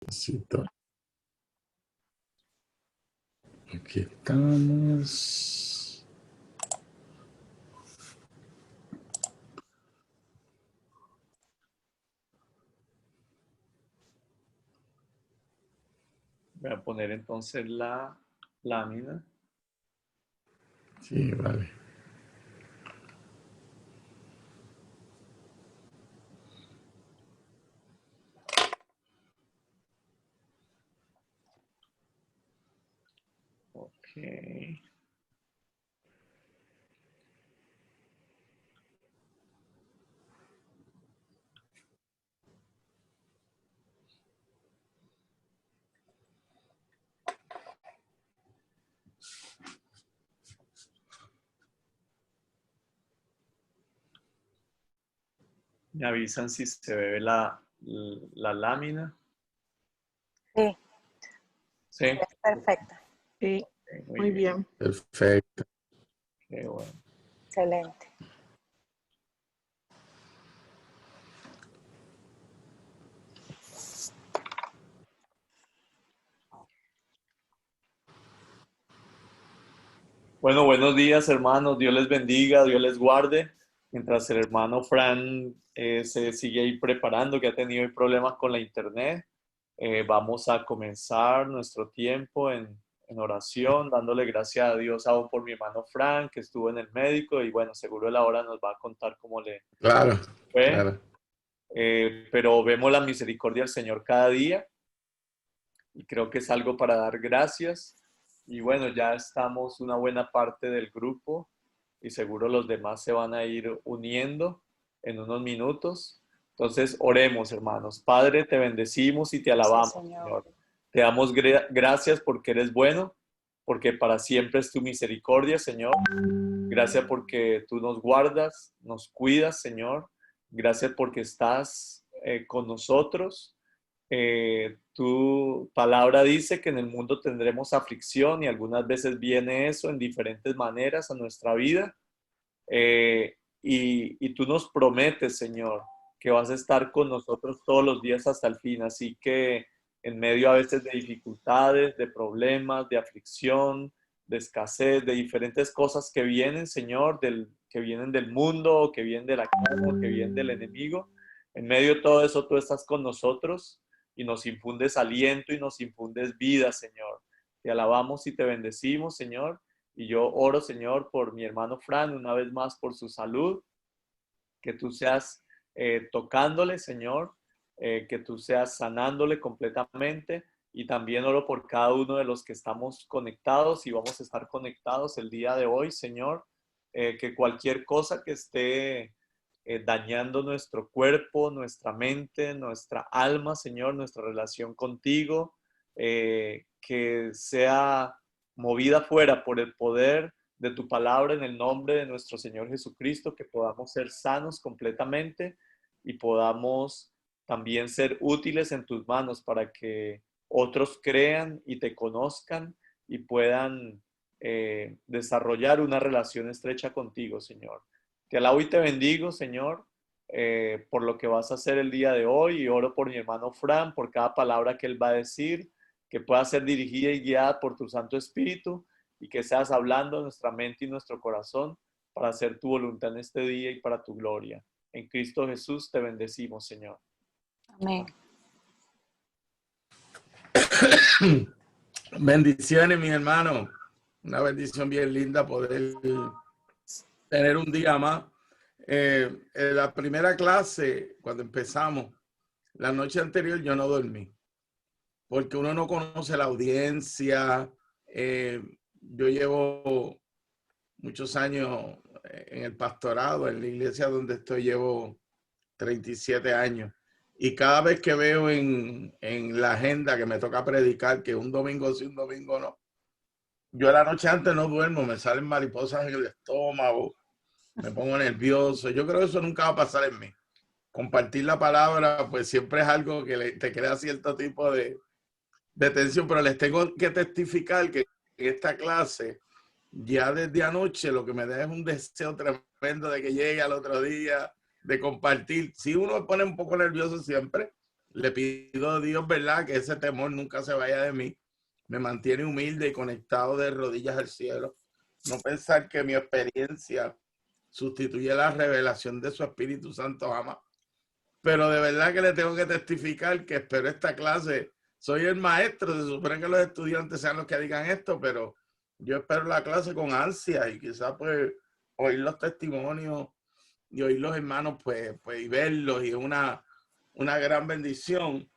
Necesito. Aquí estamos. Voy a poner entonces la lámina. Sí, vale. Ok. Me avisan si se ve la lámina. Sí, Sí. es perfecta. Sí, Ok, muy bien. Perfecto. Qué bueno. Excelente. Bueno, buenos días, hermanos. Dios les bendiga, Dios les guarde. Mientras el hermano Fran se sigue ahí preparando, que ha tenido ahí problemas con la internet, vamos a comenzar nuestro tiempo en oración, dándole gracias a Dios aún por mi hermano Fran, que estuvo en el médico, y bueno, seguro él ahora nos va a contar cómo le Claro, fue. claro. Pero vemos la misericordia del Señor cada día, y creo que es algo para dar gracias. Y bueno, ya estamos una buena parte del grupo y seguro los demás se van a ir uniendo en unos minutos. Entonces, oremos, hermanos. Padre, te bendecimos y te alabamos, Sí, Señor. Señor. Te damos gracias porque eres bueno, porque para siempre es tu misericordia, Señor. Gracias porque tú nos guardas, nos cuidas, Señor. Gracias porque estás con nosotros. Tu palabra dice que en el mundo tendremos aflicción y algunas veces viene eso en diferentes maneras a nuestra vida. Y tú nos prometes, Señor, que vas a estar con nosotros todos los días hasta el fin. Así que en medio a veces de dificultades, de problemas, de aflicción, de escasez, de diferentes cosas que vienen, Señor, que vienen del mundo, que vienen de la carne, que vienen del enemigo, en medio de todo eso tú estás con nosotros y nos infundes aliento y nos infundes vida, Señor. Te alabamos y te bendecimos, Señor. Y yo oro, Señor, por mi hermano Fran, una vez más por su salud, que tú seas tocándole, Señor, que tú seas sanándole completamente. Y también oro por cada uno de los que estamos conectados y vamos a estar conectados el día de hoy, Señor, que cualquier cosa que esté dañando nuestro cuerpo, nuestra mente, nuestra alma, Señor, nuestra relación contigo, que sea movida fuera por el poder de tu palabra en el nombre de nuestro Señor Jesucristo, que podamos ser sanos completamente y podamos también ser útiles en tus manos para que otros crean y te conozcan y puedan desarrollar una relación estrecha contigo, Señor. Te alabo y te bendigo, Señor, por lo que vas a hacer el día de hoy, y oro por mi hermano Fran, por cada palabra que él va a decir, que pueda ser dirigida y guiada por tu Santo Espíritu, y que seas hablando en nuestra mente y nuestro corazón para hacer tu voluntad en este día y para tu gloria. En Cristo Jesús te bendecimos, Señor. Amén. Bendiciones, mi hermano. Una bendición bien linda poder tener un día más. En la primera clase, cuando empezamos, la noche anterior yo no dormí, porque uno no conoce la audiencia. Yo llevo muchos años en el pastorado, en la iglesia donde estoy, llevo 37 años. Y cada vez que veo en la agenda que me toca predicar, que un domingo sí, un domingo no, yo la noche antes no duermo, me salen mariposas en el estómago, me pongo nervioso. Yo creo que eso nunca va a pasar en mí. Compartir la palabra, pues siempre es algo que te crea cierto tipo de tensión, pero les tengo que testificar que en esta clase, ya desde anoche, lo que me da es un deseo tremendo de que llegue al otro día, de compartir. Si uno me pone un poco nervioso siempre, le pido a Dios, ¿verdad?, que ese temor nunca se vaya de mí. Me mantiene humilde y conectado de rodillas al cielo. No pensar que mi experiencia sustituye la revelación de su Espíritu Santo jamás. Pero de verdad que le tengo que testificar que espero esta clase. Soy el maestro, se supone que los estudiantes sean los que digan esto, pero yo espero la clase con ansia y quizás pues oír los testimonios y oír los hermanos pues y verlos, y es una gran bendición.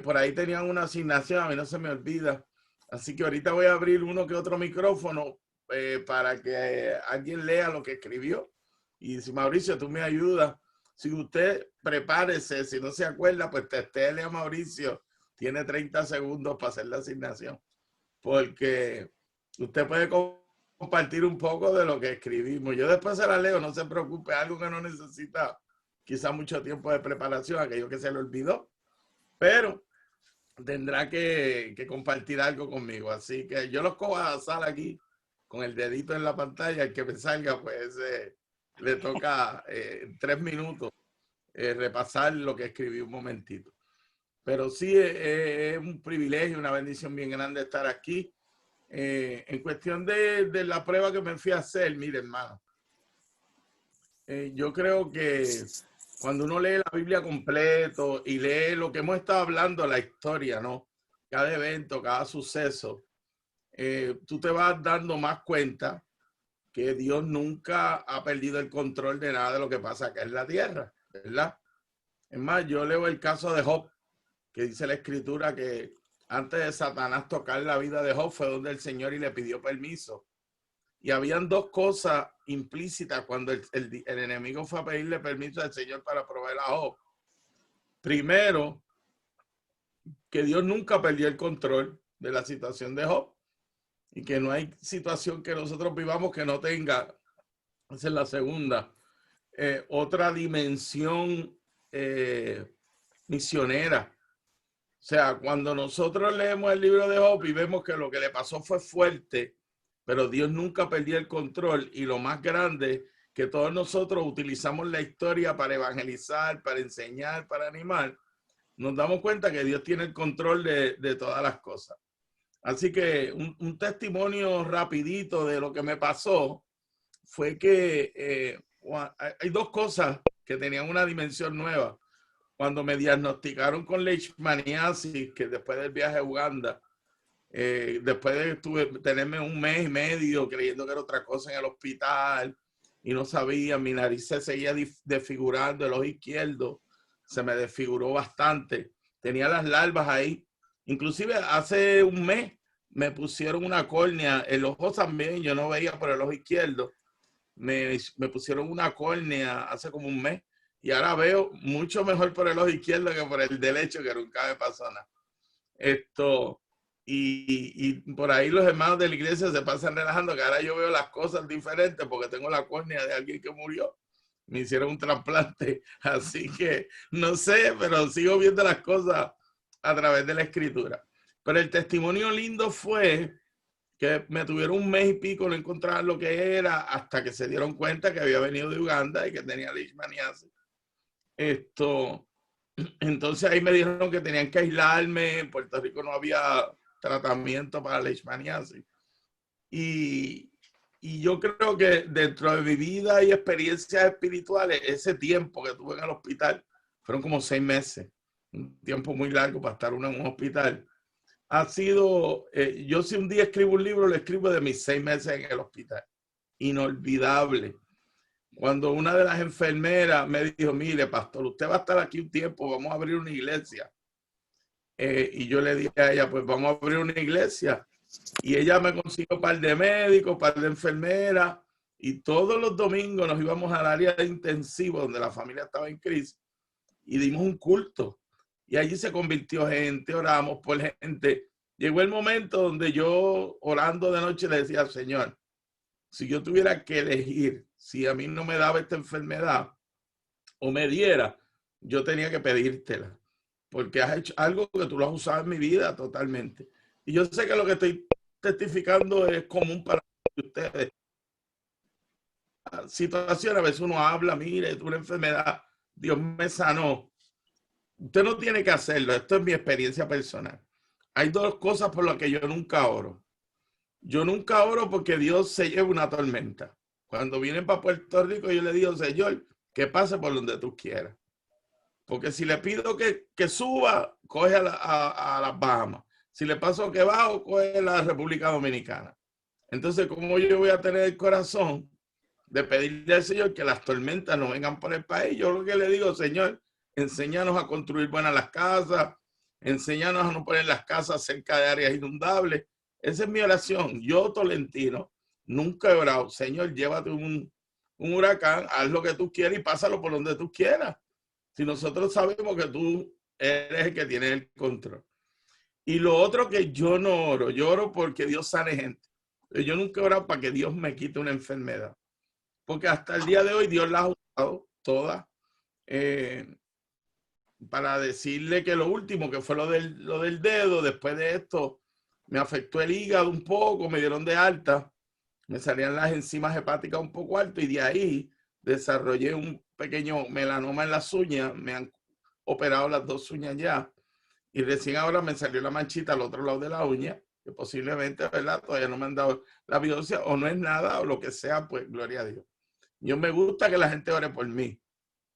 Por ahí tenían una asignación, a mí no se me olvida. Así que ahorita voy a abrir uno que otro micrófono para que alguien lea lo que escribió. Y si Mauricio, tú me ayudas. Si usted prepárese, si no se acuerda, pues testéle a Mauricio. Tiene 30 segundos para hacer la asignación. Porque usted puede compartir un poco de lo que escribimos. Yo después se la leo, no se preocupe, algo que no necesita quizá mucho tiempo de preparación, aquello que se le olvidó, pero tendrá que compartir algo conmigo. Así que yo los cojo a azar aquí con el dedito en la pantalla. El que me salga, pues le toca en 3 minutos repasar lo que escribí un momentito. Pero sí es un privilegio, una bendición bien grande estar aquí. En cuestión de la prueba que me fui a hacer, mire, hermano, yo creo que cuando uno lee la Biblia completo y lee lo que hemos estado hablando, la historia, ¿no? Cada evento, cada suceso, tú te vas dando más cuenta que Dios nunca ha perdido el control de nada de lo que pasa acá en la tierra, ¿verdad? Es más, yo leo el caso de Job, que dice la escritura que antes de Satanás tocar la vida de Job fue donde el Señor y le pidió permiso. Y habían dos cosas implícitas cuando el enemigo fue a pedirle permiso al Señor para probar a Job. Primero, que Dios nunca perdió el control de la situación de Job y que no hay situación que nosotros vivamos que no tenga. Esa es la segunda. Otra dimensión misionera. O sea, cuando nosotros leemos el libro de Job y vemos que lo que le pasó fue fuerte, pero Dios nunca perdió el control, y lo más grande, que todos nosotros utilizamos la historia para evangelizar, para enseñar, para animar, nos damos cuenta que Dios tiene el control de todas las cosas. Así que un testimonio rapidito de lo que me pasó fue que hay dos cosas que tenían una dimensión nueva. Cuando me diagnosticaron con leishmaniasis, que después del viaje a Uganda, después de tenerme 1 mes y medio creyendo que era otra cosa en el hospital y no sabía, mi nariz se seguía desfigurando, el ojo izquierdo se me desfiguró bastante, tenía las larvas ahí. Inclusive hace 1 mes me pusieron una córnea, el ojo también, yo no veía por el ojo izquierdo, me pusieron una córnea hace como 1 mes y ahora veo mucho mejor por el ojo izquierdo que por el derecho, que nunca me pasó nada. Y por ahí los hermanos de la iglesia se pasan relajando, que ahora yo veo las cosas diferentes porque tengo la córnea de alguien que murió. Me hicieron un trasplante, así que no sé, pero sigo viendo las cosas a través de la escritura. Pero el testimonio lindo fue que me tuvieron 1 mes y pico, no encontraban lo que era, hasta que se dieron cuenta que había venido de Uganda y que tenía leishmaniasis. Entonces ahí me dijeron que tenían que aislarme. En Puerto Rico no había tratamiento para la leishmaniasis. Y yo creo que dentro de mi vida y experiencias espirituales, ese tiempo que tuve en el hospital, fueron como 6 meses, un tiempo muy largo para estar uno en un hospital. Ha sido, yo si un día escribo un libro, lo escribo de mis 6 meses en el hospital. Inolvidable. Cuando una de las enfermeras me dijo, mire, pastor, usted va a estar aquí un tiempo, vamos a abrir una iglesia. Y yo le dije a ella, pues vamos a abrir una iglesia. Y ella me consiguió un par de médicos, un par de enfermeras, y todos los domingos nos íbamos al área de intensivo donde la familia estaba en crisis y dimos un culto. Y allí se convirtió gente, oramos por gente. Llegó el momento donde yo, orando de noche, le decía al Señor, si yo tuviera que elegir, si a mí no me daba esta enfermedad o me diera, yo tenía que pedírtela, porque has hecho algo que tú lo has usado en mi vida totalmente. Y yo sé que lo que estoy testificando es común para ustedes. Situaciones, a veces uno habla, mire, tuve una enfermedad, Dios me sanó. usted no tiene que hacerlo. Esto es mi experiencia personal. Hay dos cosas por las que yo nunca oro. Yo nunca oro porque Dios se lleve una tormenta. Cuando vienen para Puerto Rico, yo le digo, Señor, que pase por donde tú quieras. Porque si le pido que suba, coge a las Bahamas. Si le paso que bajo, coge la República Dominicana. Entonces, ¿cómo yo voy a tener el corazón de pedirle al Señor que las tormentas no vengan por el país? Yo lo que le digo, Señor, enséñanos a construir buenas las casas, enséñanos a no poner las casas cerca de áreas inundables. Esa es mi oración. Yo, Tolentino, nunca he orado, Señor, llévate un huracán, haz lo que tú quieras y pásalo por donde tú quieras. Si nosotros sabemos que tú eres el que tiene el control. Y lo otro que yo no oro, yo oro porque Dios sane gente. Yo nunca he orado para que Dios me quite una enfermedad. Porque hasta el día de hoy Dios las ha usado todas para decirle que lo último, que fue lo del dedo, después de esto me afectó el hígado un poco, me dieron de alta, me salían las enzimas hepáticas un poco alto y de ahí desarrollé un pequeño melanoma en las uñas, me han operado las dos uñas ya y recién ahora me salió la manchita al otro lado de la uña, que posiblemente, ¿verdad? Todavía no me han dado la biopsia o no es nada o lo que sea, pues gloria a Dios. Yo me gusta que la gente ore por mí,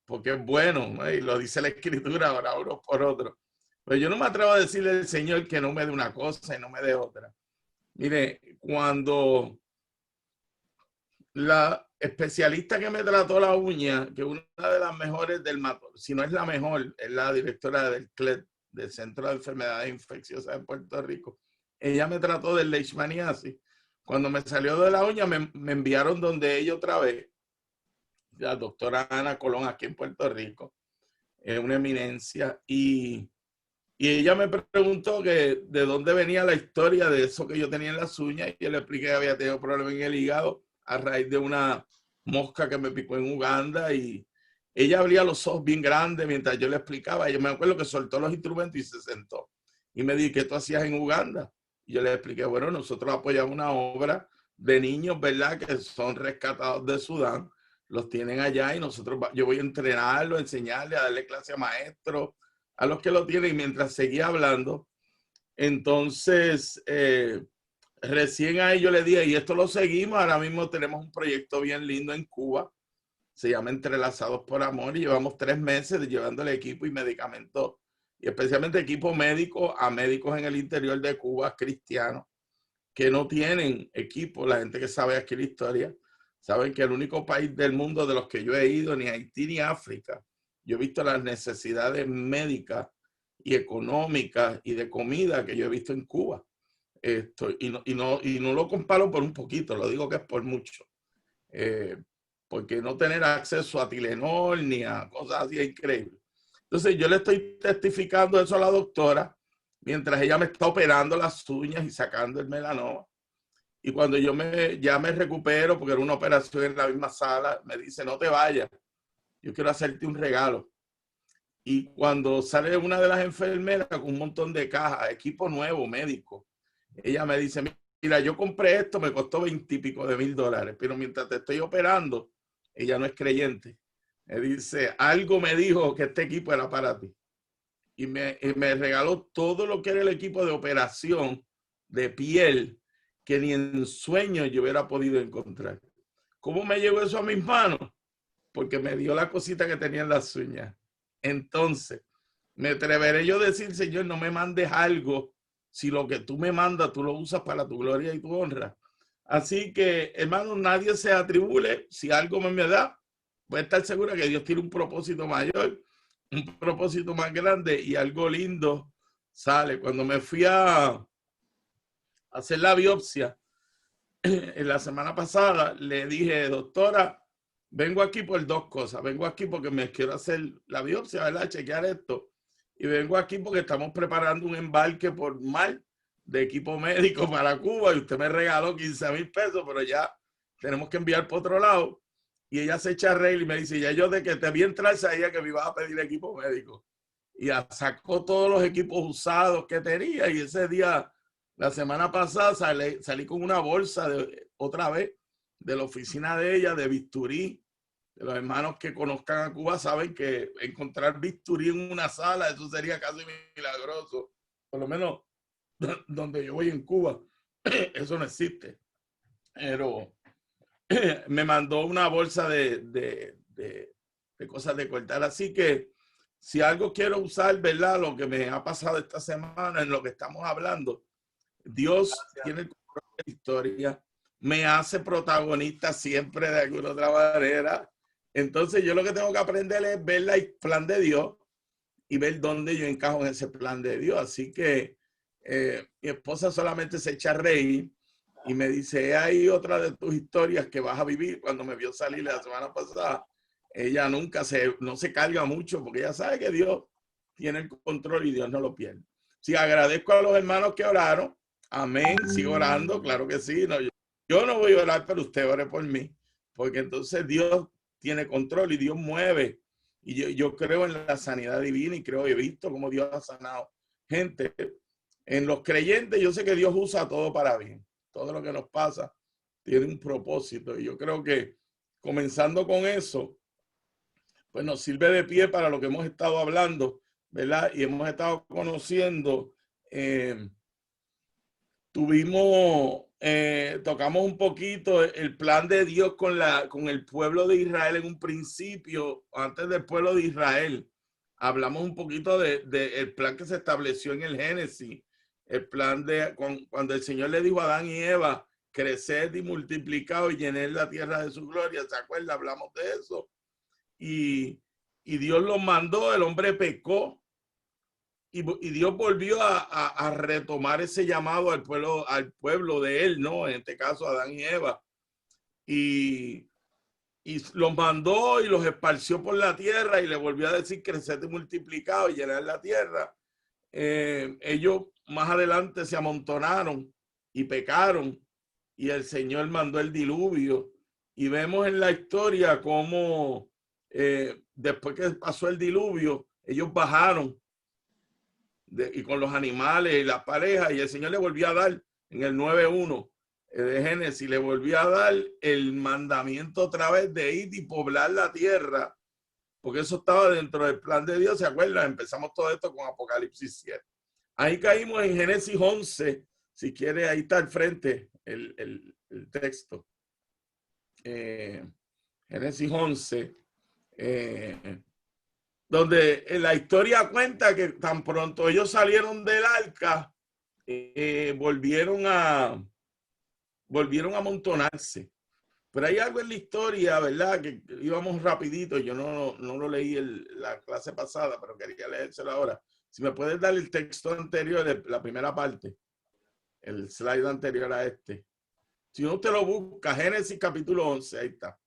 porque es bueno, ¿no? Y lo dice la Escritura, ahora oro por otro. Pero yo no me atrevo a decirle al Señor que no me dé una cosa y no me dé otra. Mire, cuando la especialista que me trató la uña, que una de las mejores si no es la mejor, es la directora del CLED, del Centro de Enfermedades Infecciosas de Puerto Rico, ella me trató del leishmaniasis. Cuando me salió de la uña, me enviaron donde ella otra vez, la doctora Ana Colón, aquí en Puerto Rico, es una eminencia, y ella me preguntó que de dónde venía la historia de eso que yo tenía en las uñas, y yo le expliqué que había tenido problemas en el hígado a raíz de una mosca que me picó en Uganda, y ella abría los ojos bien grandes mientras yo le explicaba. Yo me acuerdo que soltó los instrumentos y se sentó. Y me dijo, ¿qué tú hacías en Uganda? Y yo le expliqué, bueno, nosotros apoyamos una obra de niños, ¿verdad? Que son rescatados de Sudán, los tienen allá y yo voy a entrenarlo, a enseñarle, a darle clase a maestros, a los que lo tienen. Y mientras seguía hablando, entonces, recién ahí yo le dije, y esto lo seguimos, ahora mismo tenemos un proyecto bien lindo en Cuba, se llama Entrelazados por Amor, y llevamos 3 meses llevándole equipo y medicamentos, y especialmente equipo médico a médicos en el interior de Cuba, cristianos, que no tienen equipo. La gente que sabe aquí la historia, saben que el único país del mundo de los que yo he ido, ni Haití ni África, yo he visto las necesidades médicas y económicas y de comida que yo he visto en Cuba. Y no lo comparo por un poquito, lo digo que es por mucho. Porque no tener acceso a Tylenol ni a cosas así es increíble. Entonces yo le estoy testificando eso a la doctora mientras ella me está operando las uñas y sacando el melanoma. Y cuando ya me recupero, porque era una operación en la misma sala, me dice, no te vayas, yo quiero hacerte un regalo. Y cuando sale una de las enfermeras con un montón de cajas, equipo nuevo, médico, ella me dice, mira, yo compré esto, me costó 20 y pico de $1000, pero mientras te estoy operando, ella no es creyente. Me dice, algo me dijo que este equipo era para ti. Y me regaló todo lo que era el equipo de operación de piel que ni en sueños yo hubiera podido encontrar. ¿Cómo me llegó eso a mis manos? Porque me dio la cosita que tenía en las uñas. Entonces, me atreveré yo a decir, Señor, no me mandes algo si lo que tú me mandas, tú lo usas para tu gloria y tu honra. Así que, hermano, nadie se atribule. Si algo me da, voy a estar segura que Dios tiene un propósito mayor, un propósito más grande y algo lindo sale. Cuando me fui a hacer la biopsia en la semana pasada, le dije, doctora, vengo aquí por 2 cosas. Vengo aquí porque me quiero hacer la biopsia, ¿verdad? Chequear esto. Y vengo aquí porque estamos preparando un embarque por mar de equipo médico para Cuba y usted me regaló 15,000 pesos, pero ya tenemos que enviar por otro lado. Y ella se echa a reír y me dice, ya yo de que te vi entrar sabía que me ibas a pedir equipo médico. Y sacó todos los equipos usados que tenía y ese día, la semana pasada, salí con una bolsa otra vez de la oficina de ella, de bisturí, Los hermanos que conozcan a Cuba saben que encontrar bisturí en una sala, eso sería casi milagroso. Por lo menos donde yo voy en Cuba, eso no existe. Pero me mandó una bolsa de cosas de cortar. Así que si algo quiero usar, ¿verdad? Lo que me ha pasado esta semana, en lo que estamos hablando, Dios tiene el control de la historia, me hace protagonista siempre de alguna otra manera. Entonces yo lo que tengo que aprender es ver el plan de Dios y ver dónde yo encajo en ese plan de Dios. Así que mi esposa solamente se echa a reír y me dice, hay otra de tus historias que vas a vivir. Cuando me vio salir la semana pasada, ella no se carga mucho porque ella sabe que Dios tiene el control y Dios no lo pierde. Sí, agradezco a los hermanos que oraron. Amén. Sigo orando, claro que sí. No, yo no voy a orar, pero usted ore por mí, porque entonces Dios tiene control y Dios mueve. Y yo creo en la sanidad divina y he visto cómo Dios ha sanado gente. En los creyentes yo sé que Dios usa todo para bien. Todo lo que nos pasa tiene un propósito. Y yo creo que comenzando con eso, pues nos sirve de pie para lo que hemos estado hablando, ¿verdad? Y hemos estado conociendo. Tocamos un poquito el plan de Dios con el pueblo de Israel en un principio, antes del pueblo de Israel. Hablamos un poquito del plan que se estableció en el Génesis, el plan cuando el Señor le dijo a Adán y Eva, creced y multiplicaos y llenad la tierra de su gloria. ¿Se acuerdan? Hablamos de eso. Y Dios los mandó, el hombre pecó. Y Dios volvió a retomar ese llamado al pueblo de él, ¿no? En este caso, Adán y Eva. Y los mandó y los esparció por la tierra y le volvió a decir, creced y multiplicado y llenar la tierra. Ellos más adelante se amontonaron y pecaron y el Señor mandó el diluvio. Y vemos en la historia cómo después que pasó el diluvio, ellos bajaron y con los animales y las parejas, y el Señor le volvió a dar en el 9:1 de Génesis, le volvió a dar el mandamiento otra vez de ir y poblar la tierra, porque eso estaba dentro del plan de Dios. ¿Se acuerdan? Empezamos todo esto con Apocalipsis 7. Ahí caímos en Génesis 11, si quiere, ahí está al frente el texto. Génesis 11, donde la historia cuenta que tan pronto ellos salieron del arca, volvieron a amontonarse. Pero hay algo en la historia, ¿verdad? Que íbamos rapidito, yo no lo leí la clase pasada, pero quería leérselo ahora. Si me puedes dar el texto anterior, la primera parte, el slide anterior a este. Si no, usted lo busca, Génesis capítulo 11, ahí está.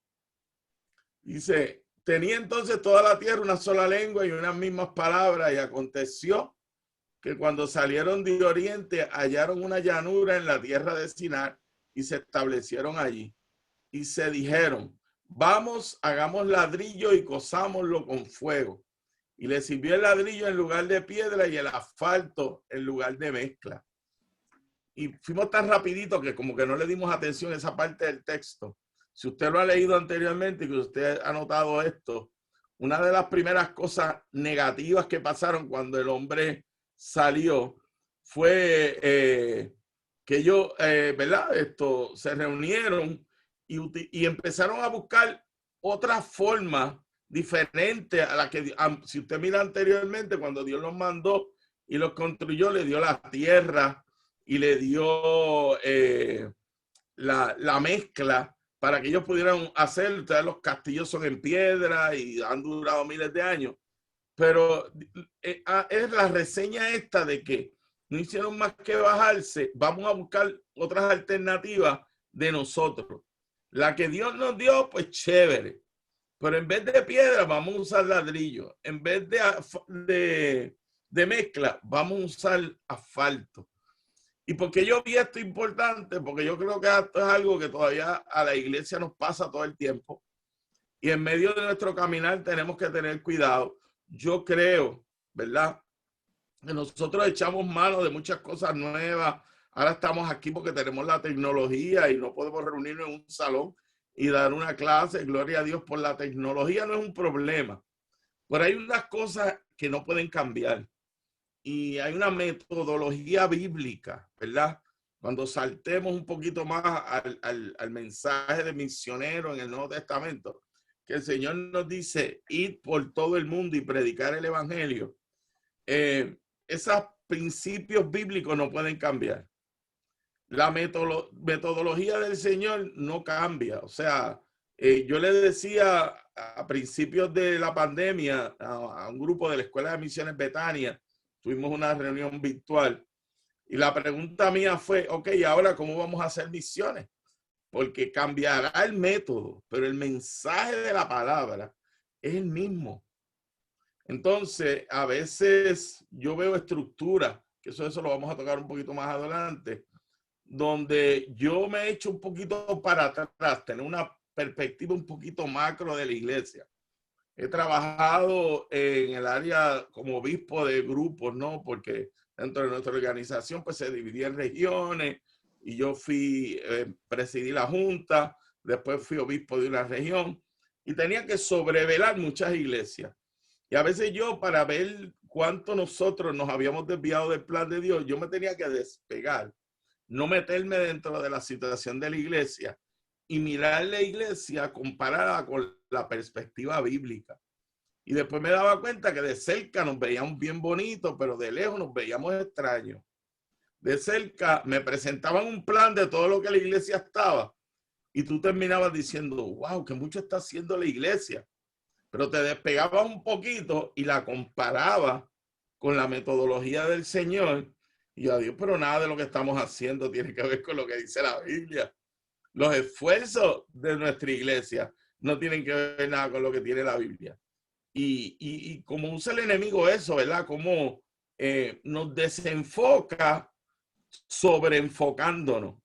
Dice, tenía entonces toda la tierra una sola lengua y unas mismas palabras, y aconteció que cuando salieron de oriente hallaron una llanura en la tierra de Sinar y se establecieron allí. Y se dijeron, vamos, hagamos ladrillo y cosámoslo con fuego. Y le sirvió el ladrillo en lugar de piedra y el asfalto en lugar de mezcla. Y fuimos tan rapidito que como que no le dimos atención a esa parte del texto. Si usted lo ha leído anteriormente y que usted ha notado esto, una de las primeras cosas negativas que pasaron cuando el hombre salió fue que ellos, ¿verdad? Se reunieron y empezaron a buscar otra forma diferente a la que, si usted mira anteriormente, cuando Dios los mandó y los construyó, le dio la tierra y le dio la mezcla para que ellos pudieran hacer. Ustedes, los castillos son en piedra y han durado miles de años. Pero es la reseña esta de que no hicieron más que bajarse. Vamos a buscar otras alternativas de nosotros. La que Dios nos dio, pues chévere. Pero en vez de piedra, vamos a usar ladrillo. En vez de mezcla, vamos a usar asfalto. ¿Y por qué yo vi esto importante? Porque yo creo que esto es algo que todavía a la iglesia nos pasa todo el tiempo. Y en medio de nuestro caminar tenemos que tener cuidado. Yo creo, ¿verdad?, que nosotros echamos mano de muchas cosas nuevas. Ahora estamos aquí porque tenemos la tecnología y no podemos reunirnos en un salón y dar una clase. Gloria a Dios por la tecnología, no es un problema. Pero hay unas cosas que no pueden cambiar. Y hay una metodología bíblica, ¿verdad? Cuando saltemos un poquito más al mensaje de misionero en el Nuevo Testamento, que el Señor nos dice, id por todo el mundo y predicar el evangelio. Esos principios bíblicos no pueden cambiar. La metodología del Señor no cambia. O sea, yo le decía a principios de la pandemia a un grupo de la Escuela de Misiones Betania, tuvimos una reunión virtual y la pregunta mía fue, ok, ahora ¿cómo vamos a hacer misiones? Porque cambiará el método, pero el mensaje de la palabra es el mismo. Entonces, a veces yo veo estructuras, que eso lo vamos a tocar un poquito más adelante, donde yo me he hecho un poquito para atrás, tener una perspectiva un poquito macro de la iglesia. He trabajado en el área como obispo de grupos, ¿no? Porque dentro de nuestra organización pues se dividía en regiones y yo presidí la junta, después fui obispo de una región y tenía que sobrevelar muchas iglesias. Y a veces yo, para ver cuánto nosotros nos habíamos desviado del plan de Dios, yo me tenía que despegar, no meterme dentro de la situación de la iglesia y mirar la iglesia comparada con la perspectiva bíblica. Y después me daba cuenta que de cerca nos veíamos bien bonitos, pero de lejos nos veíamos extraños. De cerca me presentaban un plan de todo lo que la iglesia estaba y tú terminabas diciendo, wow, que mucho está haciendo la iglesia. Pero te despegabas un poquito y la comparabas con la metodología del Señor. Y yo, Dios, pero nada de lo que estamos haciendo tiene que ver con lo que dice la Biblia. Los esfuerzos de nuestra iglesia no tienen que ver nada con lo que tiene la Biblia. Y como usa el enemigo eso, ¿verdad? Como nos desenfoca sobreenfocándonos.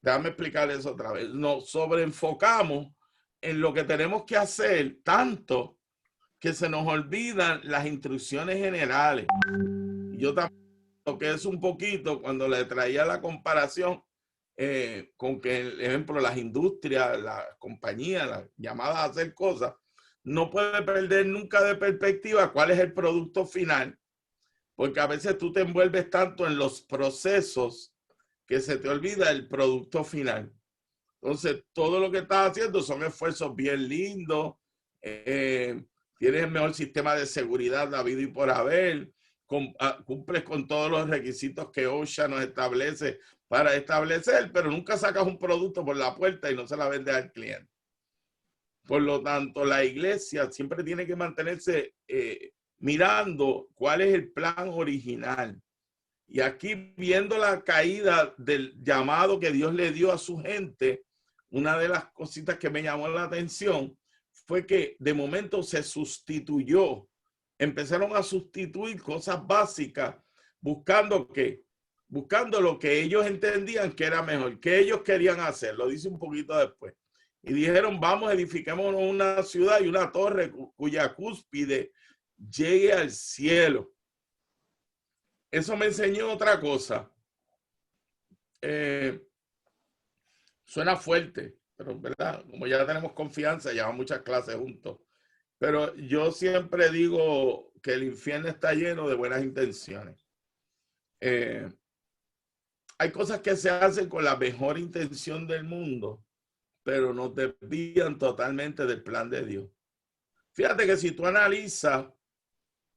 Déjame explicar eso otra vez. Nos sobreenfocamos en lo que tenemos que hacer tanto que se nos olvidan las instrucciones generales. Yo también toqué eso un poquito cuando le traía la comparación con que, por ejemplo, las industrias, las compañías, las llamadas a hacer cosas, no puede perder nunca de perspectiva cuál es el producto final, porque a veces tú te envuelves tanto en los procesos que se te olvida el producto final. Entonces, todo lo que estás haciendo son esfuerzos bien lindos, tienes el mejor sistema de seguridad habido y por haber, cumples con todos los requisitos que OSHA nos establece para establecer, pero nunca sacas un producto por la puerta y no se la vendes al cliente. Por lo tanto, la iglesia siempre tiene que mantenerse mirando cuál es el plan original. Y aquí, viendo la caída del llamado que Dios le dio a su gente, una de las cositas que me llamó la atención fue que de momento se sustituyó. Empezaron a sustituir cosas básicas, buscando lo que ellos entendían que era mejor, que ellos querían hacer. Lo dice un poquito después. Y dijeron, vamos, edifiquémonos una ciudad y una torre cuya cúspide llegue al cielo. Eso me enseñó otra cosa. Suena fuerte, pero verdad, como ya tenemos confianza, llevamos muchas clases juntos. Pero yo siempre digo que el infierno está lleno de buenas intenciones. Hay cosas que se hacen con la mejor intención del mundo, pero nos desvían totalmente del plan de Dios. Fíjate que si tú analizas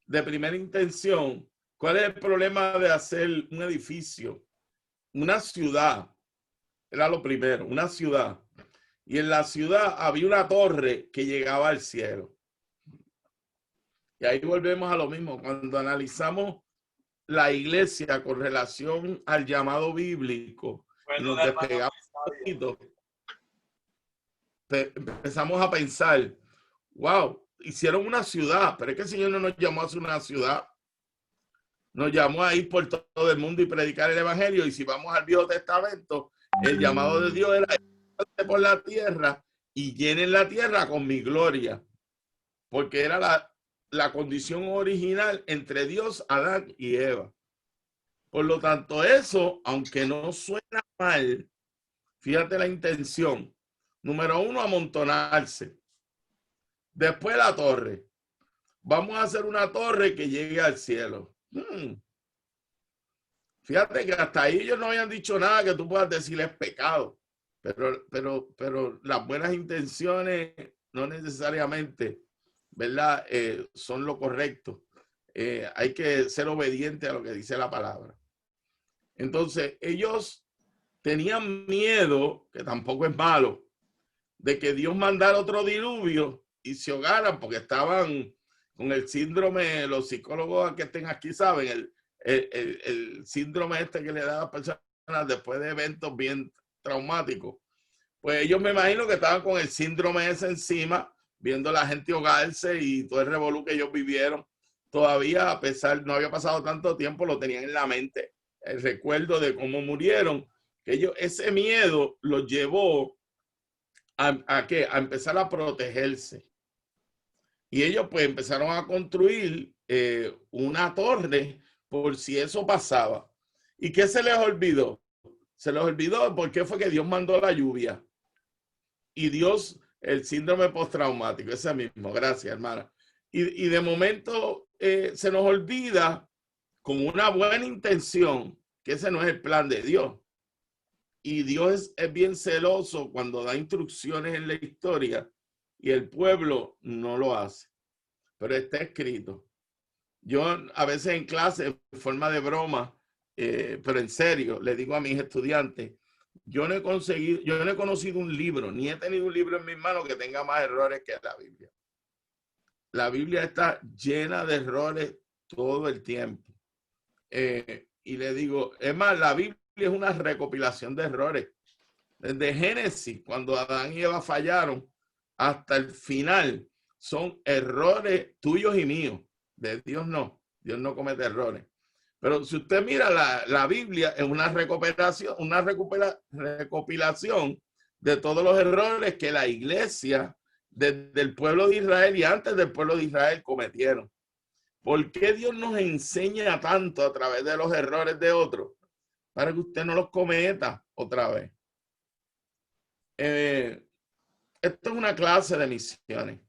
de primera intención, ¿cuál es el problema de hacer un edificio? Una ciudad, era lo primero, una ciudad. Y en la ciudad había una torre que llegaba al cielo. Y ahí volvemos a lo mismo. Cuando analizamos la iglesia con relación al llamado bíblico, bueno, nos despegamos un poquito, empezamos a pensar, wow, hicieron una ciudad, pero es que el Señor no nos llamó a hacer una ciudad. Nos llamó a ir por todo el mundo y predicar el evangelio. Y si vamos al Viejo Testamento, el llamado de Dios era por la tierra y llenen la tierra con mi gloria, porque era la condición original entre Dios, Adán y Eva. Por lo tanto, eso, aunque no suena mal, fíjate la intención, Número uno, amontonarse. Después la torre. Vamos a hacer una torre que llegue al cielo. Fíjate que hasta ahí ellos no habían dicho nada que tú puedas decir es pecado. Pero las buenas intenciones no necesariamente, ¿verdad? Son lo correcto. Hay que ser obediente a lo que dice la palabra. Entonces, ellos tenían miedo, que tampoco es malo, de que Dios mandara otro diluvio y se ahogaran porque estaban con el síndrome, los psicólogos que estén aquí saben, el síndrome este que le da a las personas después de eventos bien traumáticos. Pues ellos me imagino que estaban con el síndrome ese encima, viendo a la gente ahogarse y todo el revolú que ellos vivieron. Todavía, a pesar, no había pasado tanto tiempo, lo tenían en la mente, el recuerdo de cómo murieron, que ellos, ese miedo los llevó ¿a qué? A empezar a protegerse. Y ellos pues empezaron a construir una torre por si eso pasaba. ¿Y qué se les olvidó? Se les olvidó por qué fue que Dios mandó la lluvia. Y Dios, el síndrome postraumático, ese mismo. Gracias, hermana. Y de momento se nos olvida con una buena intención que ese no es el plan de Dios. Y Dios es bien celoso cuando da instrucciones en la historia y el pueblo no lo hace. Pero está escrito. Yo a veces en clase, en forma de broma, pero en serio, le digo a mis estudiantes, yo no he conocido un libro, ni he tenido un libro en mis manos que tenga más errores que la Biblia. La Biblia está llena de errores todo el tiempo. Y le digo, es más, la Biblia es una recopilación de errores. Desde Génesis, cuando Adán y Eva fallaron, hasta el final, son errores tuyos y míos. De Dios no. Dios no comete errores. Pero si usted mira la Biblia, es una recopilación de todos los errores que la iglesia, desde el pueblo de Israel y antes del pueblo de Israel, cometieron. ¿Por qué Dios nos enseña tanto a través de los errores de otros? Para que usted no los cometa otra vez. Esto es una clase de misiones,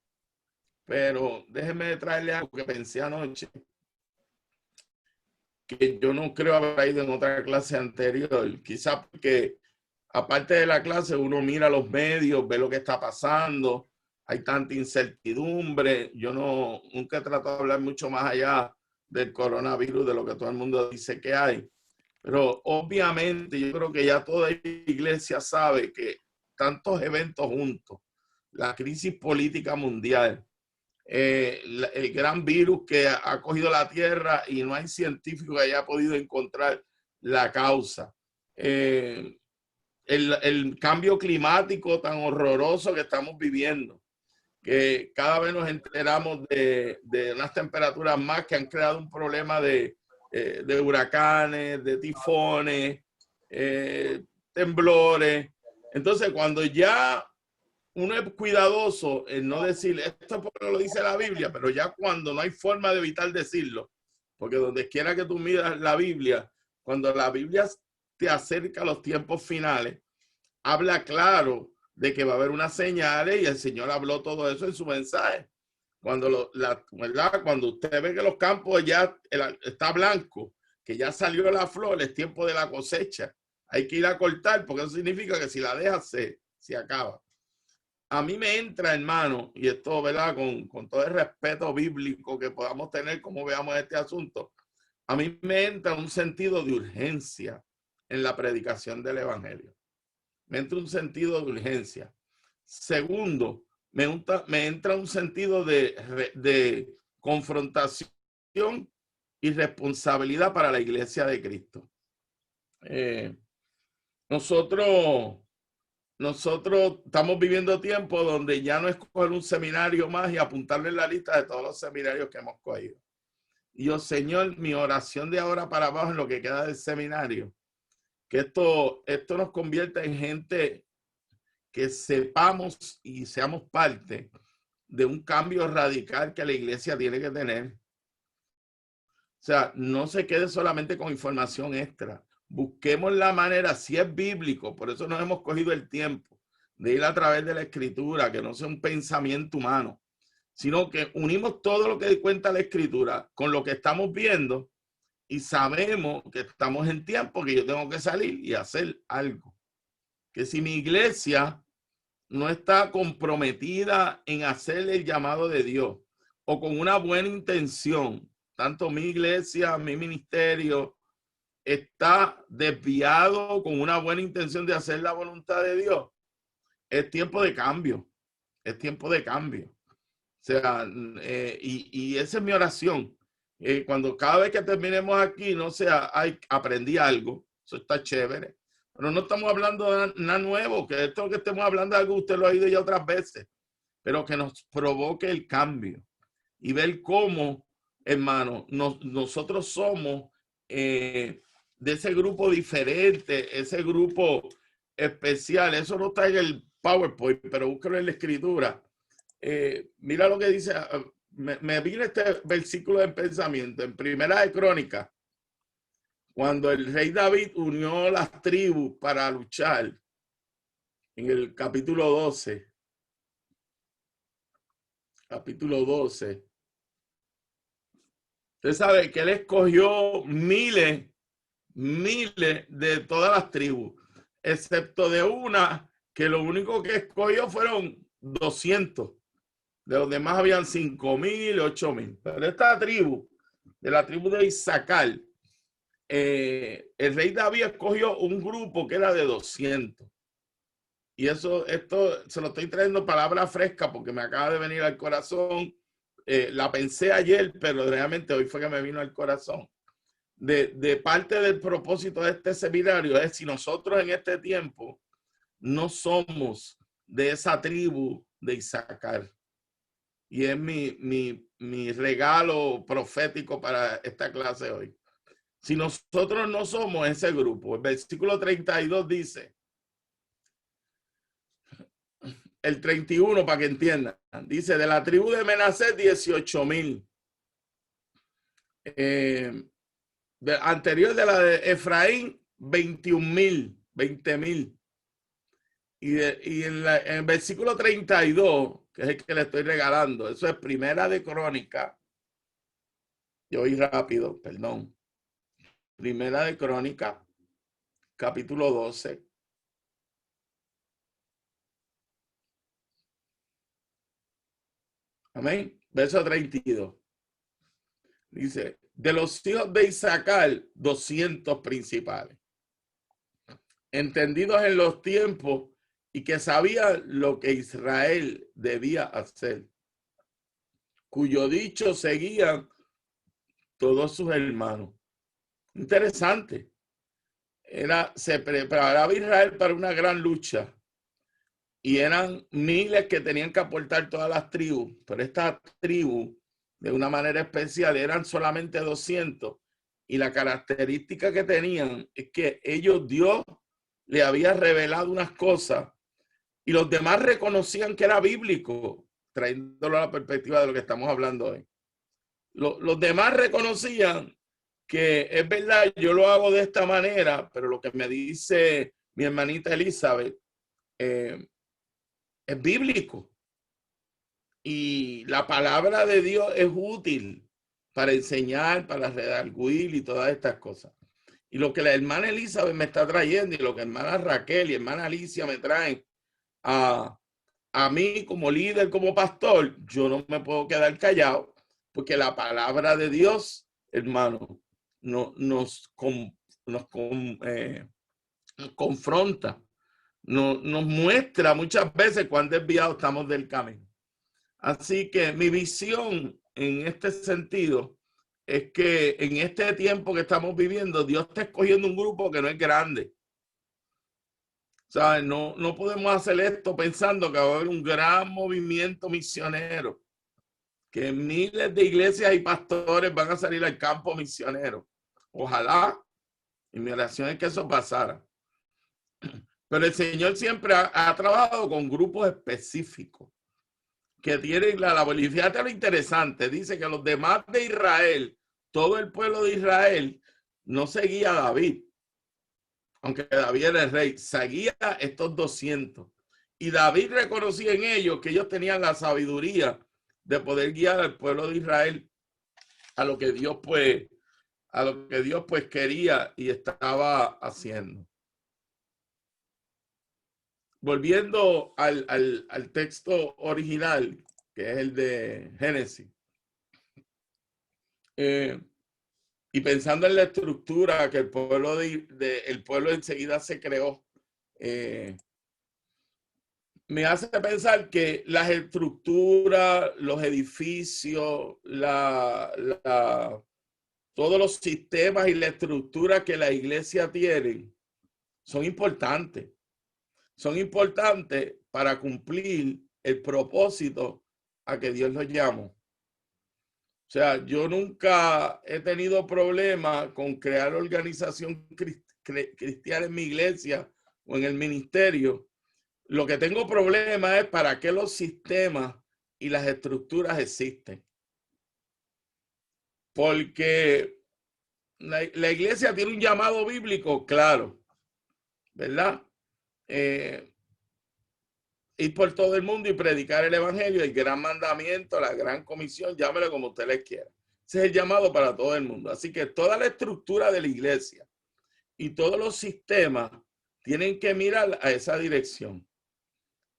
pero déjeme traerle algo que pensé anoche, que yo no creo haber ido en otra clase anterior, quizás porque aparte de la clase uno mira los medios, ve lo que está pasando, hay tanta incertidumbre, yo nunca he tratado de hablar mucho más allá del coronavirus, de lo que todo el mundo dice que hay, pero obviamente yo creo que ya toda iglesia sabe que tantos eventos juntos, la crisis política mundial, el gran virus que ha cogido la tierra y no hay científico que haya podido encontrar la causa, el cambio climático tan horroroso que estamos viviendo, que cada vez nos enteramos de unas temperaturas más que han creado un problema de huracanes, de tifones, temblores. Entonces, cuando ya uno es cuidadoso en no decir esto porque lo dice la Biblia, pero ya cuando no hay forma de evitar decirlo, porque donde quiera que tú miras la Biblia, cuando la Biblia te acerca a los tiempos finales, habla claro de que va a haber unas señales y el Señor habló todo eso en su mensaje. Cuando, cuando usted ve que los campos ya está blanco, que ya salió la flor, es tiempo de la cosecha. Hay que ir a cortar porque eso significa que si la dejas se acaba. A mí me entra, hermano, y esto, ¿verdad? Con todo el respeto bíblico que podamos tener como veamos este asunto, a mí me entra un sentido de urgencia en la predicación del evangelio. Me entra un sentido de urgencia. Segundo, me entra un sentido de confrontación y responsabilidad para la iglesia de Cristo. Nosotros estamos viviendo tiempos donde ya no es coger un seminario más y apuntarle en la lista de todos los seminarios que hemos cogido. Y yo, Señor, mi oración de ahora para abajo en lo que queda del seminario, que esto nos convierta en gente que sepamos y seamos parte de un cambio radical que la iglesia tiene que tener. O sea, no se quede solamente con información extra. Busquemos la manera, si es bíblico, por eso nos hemos cogido el tiempo de ir a través de la escritura, que no sea un pensamiento humano, sino que unimos todo lo que cuenta la escritura con lo que estamos viendo y sabemos que estamos en tiempo, que yo tengo que salir y hacer algo. Que si mi iglesia no está comprometida en hacer el llamado de Dios o con una buena intención, tanto mi iglesia, mi ministerio, está desviado con una buena intención de hacer la voluntad de Dios, es tiempo de cambio, es tiempo de cambio. O sea, y esa es mi oración. Cuando cada vez que terminemos aquí, no sea, aprendí algo, eso está chévere, pero no estamos hablando de nada nuevo, que esto que estemos hablando de algo, usted lo ha oído ya otras veces, pero que nos provoque el cambio y ver cómo, hermano, nosotros somos de ese grupo diferente, ese grupo especial. Eso no está en el PowerPoint, pero búsquelo en la escritura. Mira lo que dice, me vino este versículo de pensamiento en Primera de Crónicas, cuando el rey David unió las tribus para luchar, en el capítulo 12. Capítulo 12. Usted sabe que él escogió miles de todas las tribus, excepto de una que lo único que escogió fueron 200. De los demás habían 5,000, 8,000. Pero esta tribu, de la tribu de Isaacar, el rey David escogió un grupo que era de 200. Y esto se lo estoy trayendo palabra fresca porque me acaba de venir al corazón. La pensé ayer, pero realmente hoy fue que me vino al corazón. De parte del propósito de este seminario es si nosotros en este tiempo no somos de esa tribu de Isaacar. Y es mi regalo profético para esta clase hoy. Si nosotros no somos ese grupo, el versículo 32 dice, el 31 para que entiendan, dice, de la tribu de Menasés 18,000. Anterior de la de Efraín 21,000, 20,000. Y en el versículo 32, que es el que le estoy regalando, eso es Primera de Crónica. Yo voy rápido, perdón. Primera de Crónica, capítulo 12. Amén. Verso 32. Dice, de los hijos de Isaacar, 200 principales, entendidos en los tiempos y que sabían lo que Israel debía hacer, cuyo dicho seguían todos sus hermanos. Interesante. Se preparaba Israel para una gran lucha y eran miles que tenían que aportar todas las tribus, pero esta tribu de una manera especial eran solamente 200 y la característica que tenían es que Dios le había revelado unas cosas y los demás reconocían que era bíblico, trayéndolo a la perspectiva de lo que estamos hablando hoy. Los demás reconocían que es verdad, yo lo hago de esta manera, pero lo que me dice mi hermanita Elizabeth es bíblico. Y la palabra de Dios es útil para enseñar, para redarguir y todas estas cosas. Y lo que la hermana Elizabeth me está trayendo y lo que hermana Raquel y hermana Alicia me traen a mí como líder, como pastor, yo no me puedo quedar callado porque la palabra de Dios, hermano, nos confronta, nos muestra muchas veces cuán desviados estamos del camino. Así que mi visión en este sentido es que en este tiempo que estamos viviendo, Dios está escogiendo un grupo que no es grande. ¿Sabes? No podemos hacer esto pensando que va a haber un gran movimiento misionero, que miles de iglesias y pastores van a salir al campo misionero. Ojalá, y mi oración es que eso pasara. Pero el Señor siempre ha trabajado con grupos específicos que tienen la labor. Y fíjate lo interesante, dice que los demás de Israel, todo el pueblo de Israel, no seguía a David, aunque David era el rey, seguía a estos 200. Y David reconocía en ellos que ellos tenían la sabiduría de poder guiar al pueblo de Israel a lo que Dios pues quería y estaba haciendo. Volviendo al texto original, que es el de Génesis, y pensando en la estructura que el pueblo el pueblo enseguida se creó, me hace pensar que las estructuras, los edificios, todos los sistemas y la estructura que la iglesia tiene son importantes. Son importantes para cumplir el propósito a que Dios los llamó. O sea, yo nunca he tenido problema con crear organización cristiana en mi iglesia o en el ministerio. Lo que tengo problema es para qué los sistemas y las estructuras existen. Porque la iglesia tiene un llamado bíblico, claro, ¿verdad? Ir por todo el mundo y predicar el evangelio, el gran mandamiento, la gran comisión, llámelo como usted les quiera. Ese es el llamado para todo el mundo. Así que toda la estructura de la iglesia y todos los sistemas tienen que mirar a esa dirección.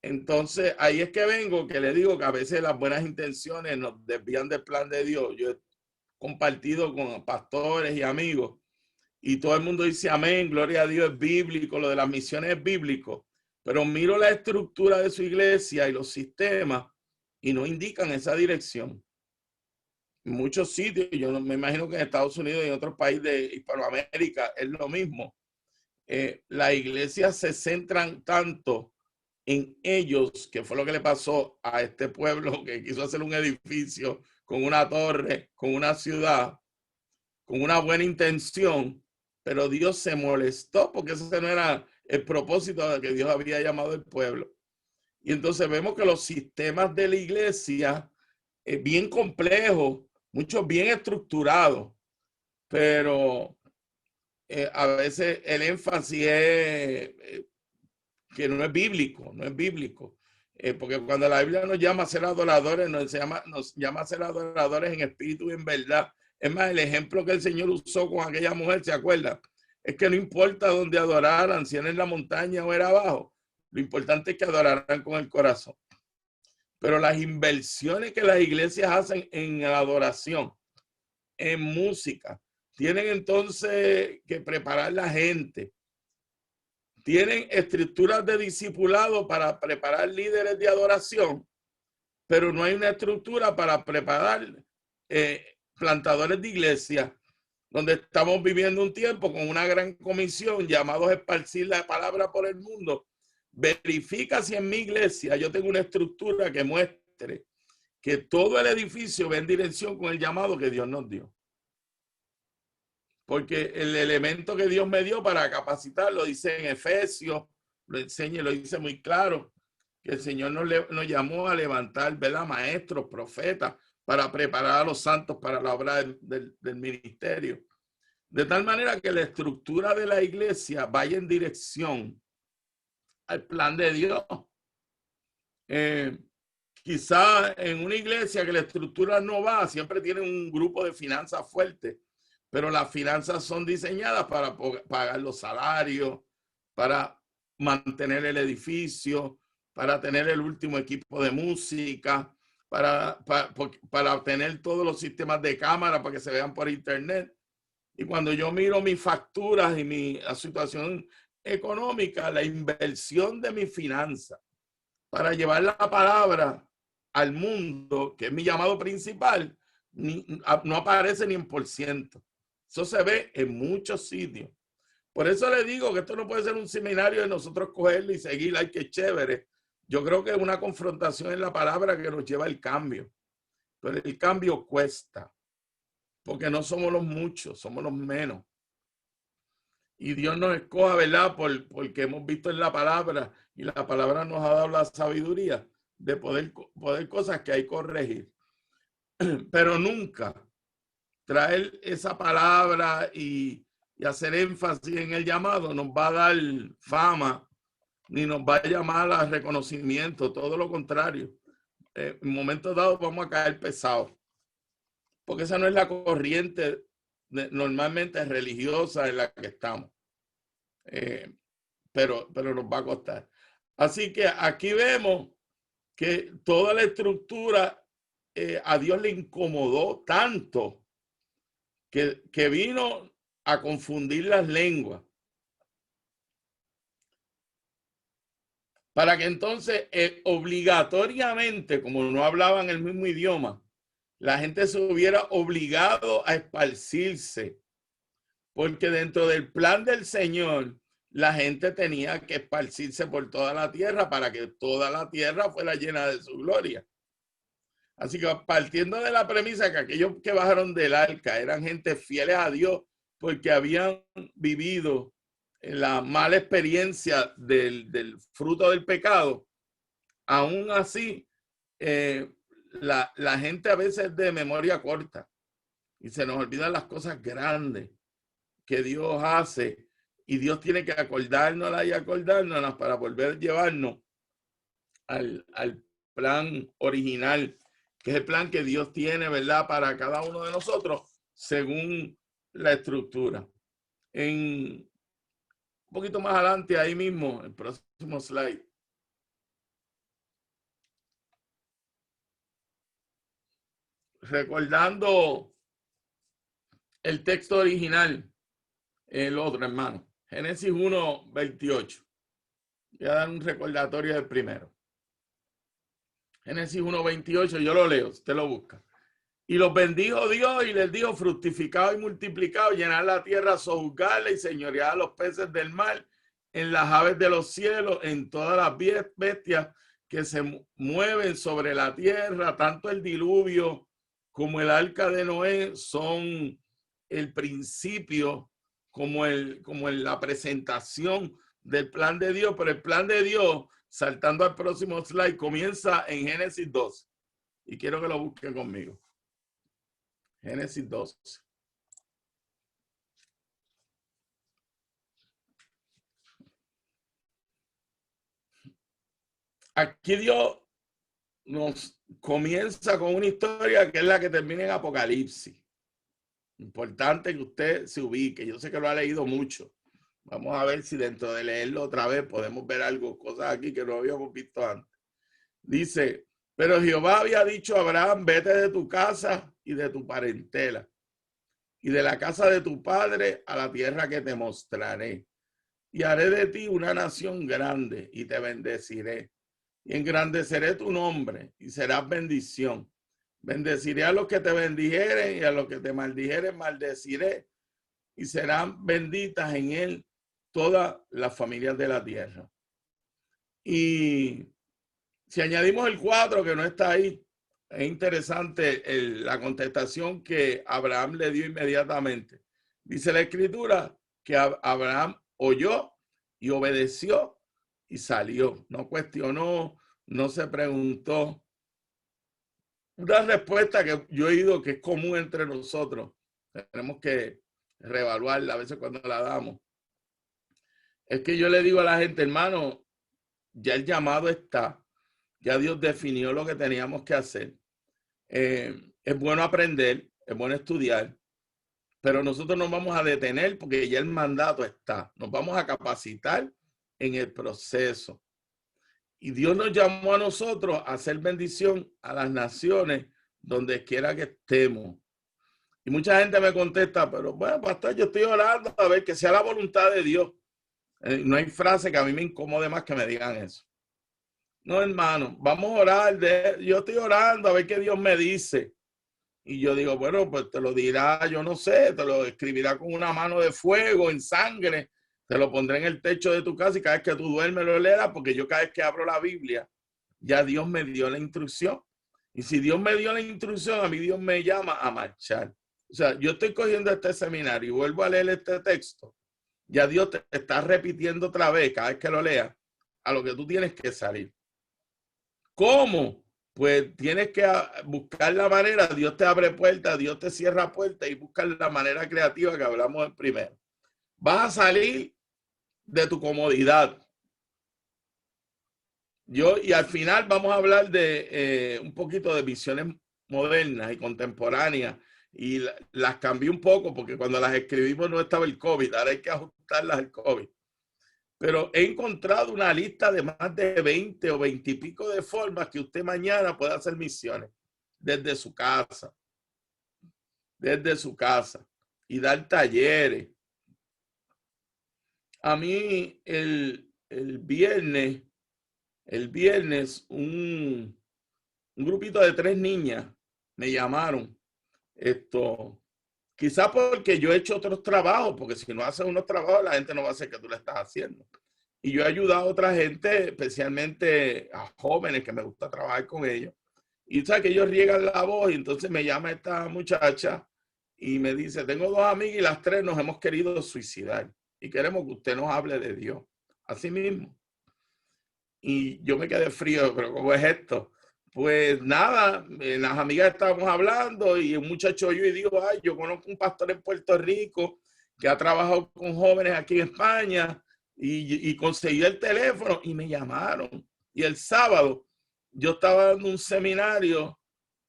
Entonces, ahí es que vengo, que le digo que a veces las buenas intenciones nos desvían del plan de Dios. Yo he compartido con pastores y amigos y todo el mundo dice amén, gloria a Dios, es bíblico, lo de las misiones es bíblico, pero miro la estructura de su iglesia y los sistemas y no indican esa dirección. En muchos sitios, yo me imagino que en Estados Unidos y en otros países de Hispanoamérica es lo mismo. Las iglesias se centran tanto en ellos, que fue lo que le pasó a este pueblo que quiso hacer un edificio con una torre, con una ciudad, con una buena intención, pero Dios se molestó porque ese no era el propósito de que Dios había llamado al pueblo. Y entonces vemos que los sistemas de la iglesia bien complejos, muchos bien estructurados, pero a veces el énfasis es que no es bíblico, no es bíblico. Porque cuando la Biblia nos llama a ser adoradores, nos llama a ser adoradores en espíritu y en verdad. Es más, el ejemplo que el Señor usó con aquella mujer, ¿se acuerda? Es que no importa dónde adoraran, si era en la montaña o era abajo, lo importante es que adoraran con el corazón. Pero las inversiones que las iglesias hacen en adoración, en música, tienen entonces que preparar la gente. Tienen estructuras de discipulado para preparar líderes de adoración, pero no hay una estructura para preparar plantadores de iglesia, donde estamos viviendo un tiempo con una gran comisión llamados a esparcir la palabra por el mundo. Verifica si en mi iglesia yo tengo una estructura que muestre que todo el edificio va en dirección con el llamado que Dios nos dio. Porque el elemento que Dios me dio para capacitar, lo dice en Efesios, lo enseña y lo dice muy claro, que el Señor nos llamó a levantar, ¿verdad?, maestros, profetas, para preparar a los santos para la obra del ministerio. De tal manera que la estructura de la iglesia vaya en dirección al plan de Dios. Quizá en una iglesia que la estructura no va, siempre tienen un grupo de finanzas fuerte, pero las finanzas son diseñadas para pagar los salarios, para mantener el edificio, para tener el último equipo de música, para tener todos los sistemas de cámara para que se vean por internet. Y cuando yo miro mis facturas y mi situación económica, la inversión de mi finanza para llevar la palabra al mundo, que es mi llamado principal, no aparece ni en %. Eso se ve en muchos sitios. Por eso le digo que esto no puede ser un seminario de nosotros cogerlo y seguir, ay, qué chévere. Yo creo que es una confrontación en la palabra que nos lleva al cambio. Pero el cambio cuesta, porque no somos los muchos, somos los menos. Y Dios nos escoja, ¿verdad? Porque hemos visto en la palabra, y la palabra nos ha dado la sabiduría de poder cosas que hay que corregir. Pero nunca traer esa palabra y hacer énfasis en el llamado nos va a dar fama ni nos va a llamar a reconocimiento, todo lo contrario. En momentos dados vamos a caer pesados, porque esa no es la corriente normalmente religiosa en la que estamos. Pero nos va a costar. Así que aquí vemos que toda la estructura a Dios le incomodó tanto que vino a confundir las lenguas. Para que entonces obligatoriamente, como no hablaban el mismo idioma, la gente se hubiera obligado a esparcirse. Porque dentro del plan del Señor, la gente tenía que esparcirse por toda la tierra para que toda la tierra fuera llena de su gloria. Así que partiendo de la premisa que aquellos que bajaron del arca eran gente fieles a Dios porque habían vivido la mala experiencia del fruto del pecado, aún así la gente a veces es de memoria corta y se nos olvidan las cosas grandes que Dios hace, y Dios tiene que acordárnoslas y acordárnoslas para volver a llevarnos al plan original, que es el plan que Dios tiene, ¿verdad?, para cada uno de nosotros según la estructura. Un poquito más adelante, ahí mismo, el próximo slide. Recordando el texto original, el otro, hermano. Génesis 1:28. Voy a dar un recordatorio del primero. Génesis 1:28, yo lo leo, usted lo busca. Y los bendijo Dios y les dijo: fructificado y multiplicado, llenar la tierra, sojuzgarla y señorear a los peces del mar, en las aves de los cielos, en todas las bestias que se mueven sobre la tierra. Tanto el diluvio como el arca de Noé son el principio, como en la presentación del plan de Dios. Pero el plan de Dios, saltando al próximo slide, comienza en Génesis 2. Y quiero que lo busquen conmigo. Génesis 2. Aquí Dios nos comienza con una historia que es la que termina en Apocalipsis. Importante que usted se ubique. Yo sé que lo ha leído mucho. Vamos a ver si dentro de leerlo otra vez podemos ver algo, cosas aquí que no habíamos visto antes. Dice: pero Jehová había dicho a Abraham: vete de tu casa y de tu parentela y de la casa de tu padre a la tierra que te mostraré. Y haré de ti una nación grande y te bendeciré. Y engrandeceré tu nombre y serás bendición. Bendeciré a los que te bendijeren y a los que te maldijeren maldeciré. Y serán benditas en él todas las familias de la tierra. Y si añadimos el 4 que no está ahí, es interesante la contestación que Abraham le dio inmediatamente. Dice la escritura que Abraham oyó y obedeció y salió. No cuestionó, no se preguntó. Una respuesta que yo he oído que es común entre nosotros. Tenemos que reevaluarla a veces cuando la damos. Es que yo le digo a la gente: hermano, ya el llamado está. Ya Dios definió lo que teníamos que hacer. Es bueno aprender, es bueno estudiar, pero nosotros nos vamos a detener porque ya el mandato está. Nos vamos a capacitar en el proceso. Y Dios nos llamó a nosotros a hacer bendición a las naciones donde quiera que estemos. Y mucha gente me contesta: pero bueno, pastor, yo estoy orando a ver que sea la voluntad de Dios. No hay frase que a mí me incomode más que me digan eso. No, hermano, vamos a orar. Yo estoy orando a ver qué Dios me dice. Y yo digo: bueno, pues te lo dirá, yo no sé, te lo escribirá con una mano de fuego, en sangre. Te lo pondré en el techo de tu casa y cada vez que tú duermes lo leerás, porque yo cada vez que abro la Biblia, ya Dios me dio la instrucción. Y si Dios me dio la instrucción, a mí Dios me llama a marchar. O sea, yo estoy cogiendo este seminario y vuelvo a leer este texto. Ya Dios te está repitiendo otra vez, cada vez que lo leas, a lo que tú tienes que salir. ¿Cómo? Pues tienes que buscar la manera. Dios te abre puertas, Dios te cierra puertas, y buscar la manera creativa que hablamos en primero. Vas a salir de tu comodidad. Y al final vamos a hablar de un poquito de visiones modernas y contemporáneas, y las cambié un poco porque cuando las escribimos no estaba el COVID, ahora hay que ajustarlas al COVID. Pero he encontrado una lista de más de 20 o 20 y pico de formas que usted mañana puede hacer misiones desde su casa. Desde su casa. Y dar talleres. A mí el viernes un grupito de 3 niñas me llamaron. Quizás porque yo he hecho otros trabajos, porque si no haces unos trabajos, la gente no va a hacer que tú le estás haciendo. Y yo he ayudado a otra gente, especialmente a jóvenes que me gusta trabajar con ellos. Y sabes que ellos riegan la voz, y entonces me llama esta muchacha y me dice, tengo 2 amigas y las 3 nos hemos querido suicidar y queremos que usted nos hable de Dios. Así mismo. Y yo me quedé frío, pero ¿cómo es esto? Pues nada, las amigas estábamos hablando y un muchacho oyó y dijo, ay, yo conozco un pastor en Puerto Rico que ha trabajado con jóvenes aquí en España y conseguí el teléfono y me llamaron. Y el sábado yo estaba dando un seminario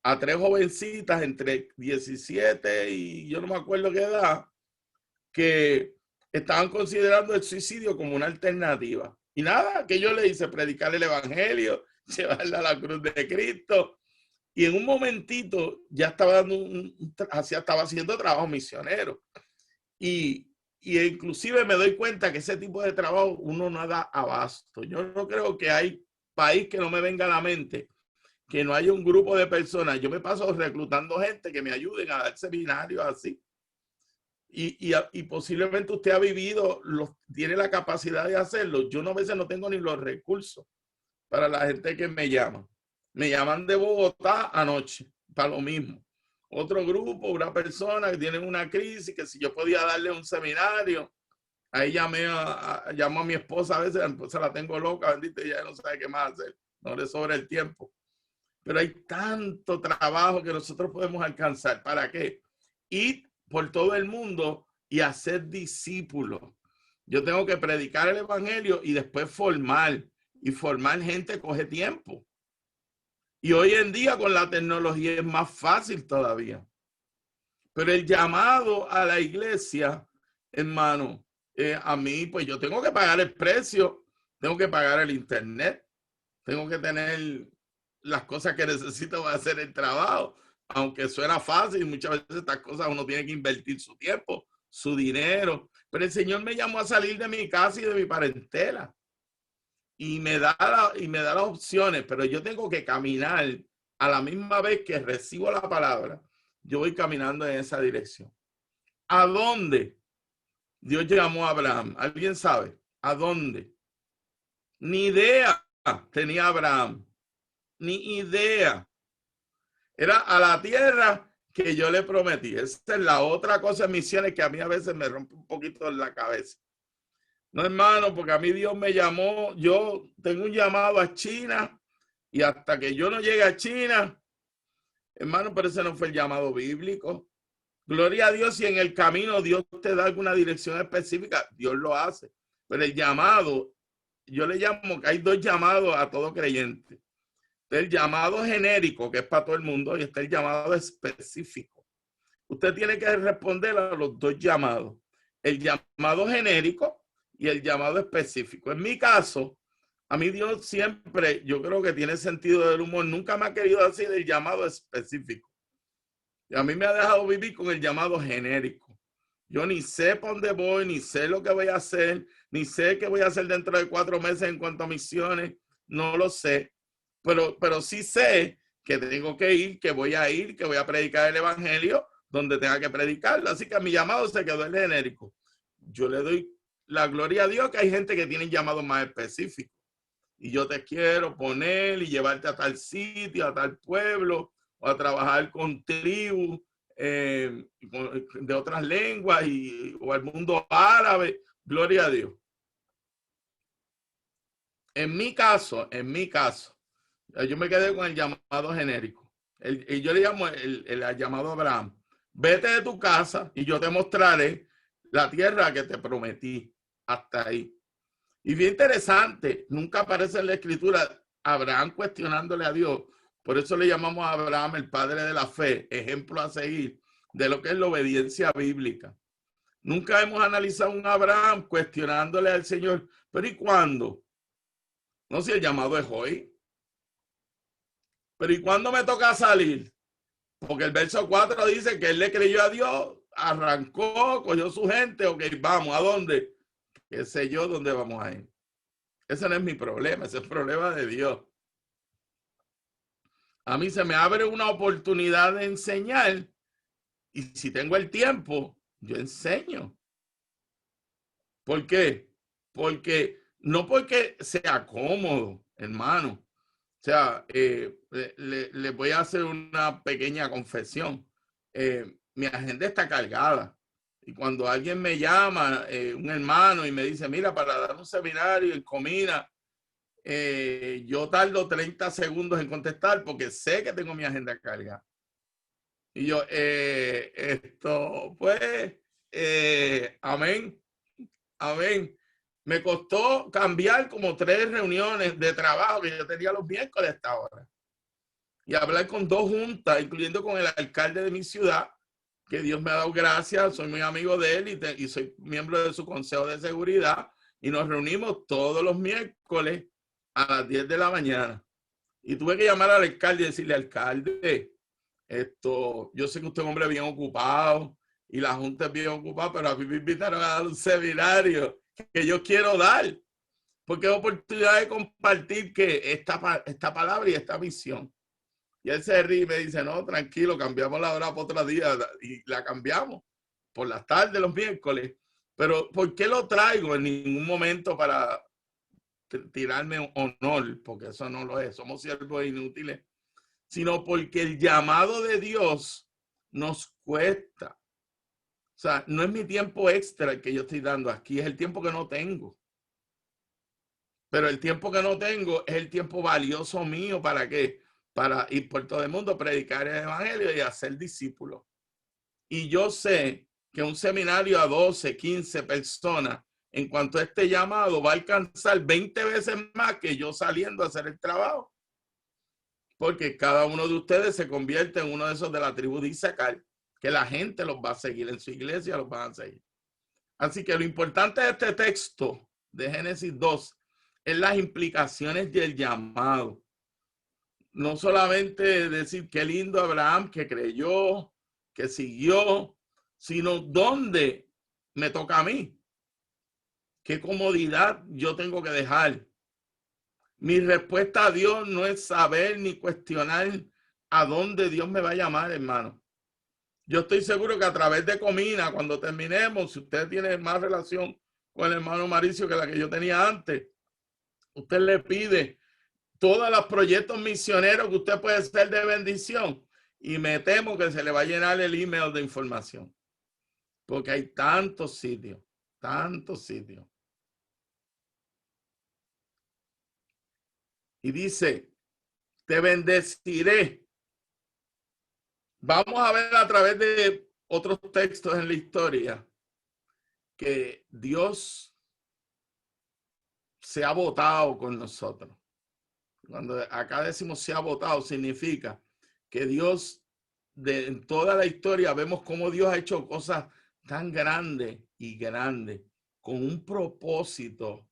a 3 jovencitas entre 17 y yo no me acuerdo qué edad, que estaban considerando el suicidio como una alternativa. Y nada, que yo le hice predicar el evangelio, llevarla a la cruz de Cristo. Y en un momentito ya estaba dando estaba haciendo trabajo misionero. Y inclusive me doy cuenta que ese tipo de trabajo uno no da abasto. Yo no creo que hay país que no me venga a la mente que no haya un grupo de personas. Yo me paso reclutando gente que me ayuden a dar seminarios así. Y posiblemente usted ha vivido, tiene la capacidad de hacerlo. Yo a veces no tengo ni los recursos para la gente que me llama. Me llaman de Bogotá anoche, para lo mismo. Otro grupo, una persona que tiene una crisis, que si yo podía darle un seminario, ahí llamo a mi esposa, a veces la esposa la tengo loca, bendita, ya no sabe qué más hacer, no le sobra el tiempo. Pero hay tanto trabajo que nosotros podemos alcanzar. ¿Para qué? Ir por todo el mundo y hacer discípulos. Yo tengo que predicar el evangelio y después formar. Y formar gente coge tiempo. Y hoy en día con la tecnología es más fácil todavía. Pero el llamado a la iglesia, hermano, a mí, pues yo tengo que pagar el precio, tengo que pagar el internet, tengo que tener las cosas que necesito para hacer el trabajo. Aunque suena fácil, muchas veces estas cosas uno tiene que invertir su tiempo, su dinero. Pero el Señor me llamó a salir de mi casa y de mi parentela. Y me da las opciones, pero yo tengo que caminar a la misma vez que recibo la palabra. Yo voy caminando en esa dirección. ¿A dónde Dios llamó a Abraham? ¿Alguien sabe? ¿A dónde? Ni idea tenía Abraham. Ni idea. Era a la tierra que yo le prometí. Esa es la otra cosa en misiones que a mí a veces me rompe un poquito en la cabeza. No, hermano, porque a mí Dios me llamó. Yo tengo un llamado a China y hasta que yo no llegue a China, hermano, pero ese no fue el llamado bíblico. Gloria a Dios, si en el camino Dios te da alguna dirección específica, Dios lo hace. Pero el llamado, yo le llamo que hay 2 llamados a todo creyente. Está el llamado genérico, que es para todo el mundo, y está el llamado específico. Usted tiene que responder a los 2 llamados. El llamado genérico y el llamado específico. En mi caso, a mí Dios siempre, yo creo que tiene sentido del humor, nunca me ha querido decir el llamado específico. Y a mí me ha dejado vivir con el llamado genérico. Yo ni sé para dónde voy, ni sé lo que voy a hacer, ni sé qué voy a hacer dentro de 4 meses en cuanto a misiones, no lo sé. Pero sí sé que tengo que ir, que voy a predicar el evangelio donde tenga que predicarlo. Así que mi llamado se quedó en genérico. Yo le doy la gloria a Dios que hay gente que tiene llamados más específicos. Y yo te quiero poner y llevarte a tal sitio, a tal pueblo, o a trabajar con tribus de otras lenguas o al mundo árabe. Gloria a Dios. En mi caso, yo me quedé con el llamado genérico. Yo le llamo el llamado Abraham. Vete de tu casa y yo te mostraré la tierra que te prometí. Hasta ahí. Y bien interesante, nunca aparece en la escritura Abraham cuestionándole a Dios. Por eso le llamamos a Abraham el padre de la fe, ejemplo a seguir de lo que es la obediencia bíblica. Nunca hemos analizado un Abraham cuestionándole al Señor, pero ¿y cuándo? No sé si el llamado es hoy. Pero ¿y cuándo me toca salir? Porque el verso 4 dice que él le creyó a Dios, arrancó, cogió su gente, ok, vamos, ¿a dónde? ¿Qué sé yo dónde vamos a ir? Ese no es mi problema, ese es el problema de Dios. A mí se me abre una oportunidad de enseñar y si tengo el tiempo, yo enseño. ¿Por qué? Porque no porque sea cómodo, hermano. O sea, le voy a hacer una pequeña confesión. Mi agenda está cargada. Y cuando alguien me llama, un hermano, y me dice, mira, para dar un seminario en Comina, yo tardo 30 segundos en contestar porque sé que tengo mi agenda cargada. Y yo, amén, amén. Me costó cambiar como 3 reuniones de trabajo que yo tenía los miércoles a esta hora. Y hablar con 2 juntas, incluyendo con el alcalde de mi ciudad, que Dios me ha dado gracias, soy muy amigo de él y soy miembro de su consejo de seguridad. Y nos reunimos todos los miércoles a las 10 de la mañana. Y tuve que llamar al alcalde y decirle, alcalde, yo sé que usted es un hombre bien ocupado y la junta es bien ocupada, pero a mí me invitaron a dar un seminario que yo quiero dar, porque es oportunidad de compartir que esta palabra y esta misión. Y él se ríe y me dice, no, tranquilo, cambiamos la hora para otro día, y la cambiamos por las tardes, los miércoles. Pero ¿por qué lo traigo? En ningún momento para tirarme un honor, porque eso no lo es, somos siervos inútiles, sino porque el llamado de Dios nos cuesta. O sea, no es mi tiempo extra el que yo estoy dando aquí, es el tiempo que no tengo. Pero el tiempo que no tengo es el tiempo valioso mío. ¿Para qué? Para ir por todo el mundo, predicar el evangelio y hacer discípulos. Y yo sé que un seminario a 12, 15 personas, en cuanto a este llamado, va a alcanzar 20 veces más que yo saliendo a hacer el trabajo. Porque cada uno de ustedes se convierte en uno de esos de la tribu de Isaacar, que la gente los va a seguir en su iglesia, los van a seguir. Así que lo importante de este texto de Génesis 2 es las implicaciones del llamado. No solamente decir qué lindo Abraham que creyó, que siguió, sino dónde me toca a mí. ¿Qué comodidad yo tengo que dejar? Mi respuesta a Dios no es saber ni cuestionar a dónde Dios me va a llamar, hermano. Yo estoy seguro que a través de Comina, cuando terminemos, si usted tiene más relación con el hermano Mauricio que la que yo tenía antes, usted le pide todos los proyectos misioneros que usted puede ser de bendición y me temo que se le va a llenar el email de información. Porque hay tantos sitios, tantos sitios. Y dice, te bendeciré. Vamos a ver a través de otros textos en la historia que Dios se ha votado con nosotros. Cuando acá decimos se ha votado, significa que Dios, en toda la historia, vemos cómo Dios ha hecho cosas tan grandes y grandes, con un propósito,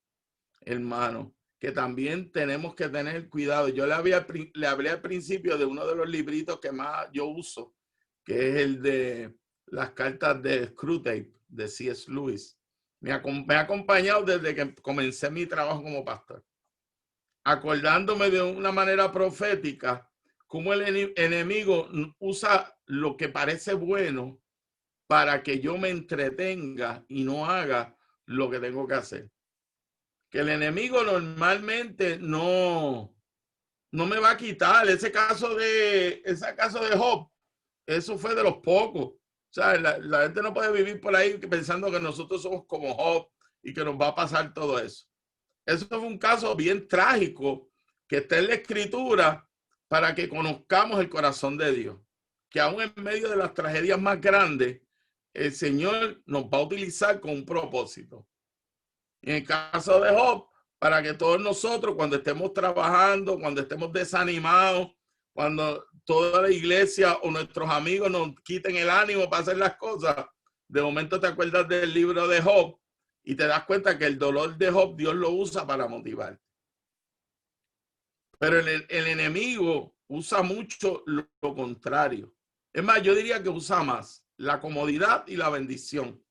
hermano, que también tenemos que tener cuidado. Yo le hablé al principio de uno de los libritos que más yo uso, que es el de las cartas de Screwtape, de C.S. Lewis. Me ha acompañado desde que comencé mi trabajo como pastor, acordándome de una manera profética cómo el enemigo usa lo que parece bueno para que yo me entretenga y no haga lo que tengo que hacer. Que el enemigo normalmente no me va a quitar. Ese caso de Job, eso fue de los pocos. O sea, la gente no puede vivir por ahí pensando que nosotros somos como Job y que nos va a pasar todo eso. Eso fue un caso bien trágico que está en la escritura para que conozcamos el corazón de Dios. Que aún en medio de las tragedias más grandes, el Señor nos va a utilizar con un propósito. En el caso de Job, para que todos nosotros, cuando estemos trabajando, cuando estemos desanimados, cuando toda la iglesia o nuestros amigos nos quiten el ánimo para hacer las cosas, de momento te acuerdas del libro de Job y te das cuenta que el dolor de Job Dios lo usa para motivar. Pero el enemigo usa mucho lo contrario. Es más, yo diría que usa más la comodidad y la bendición,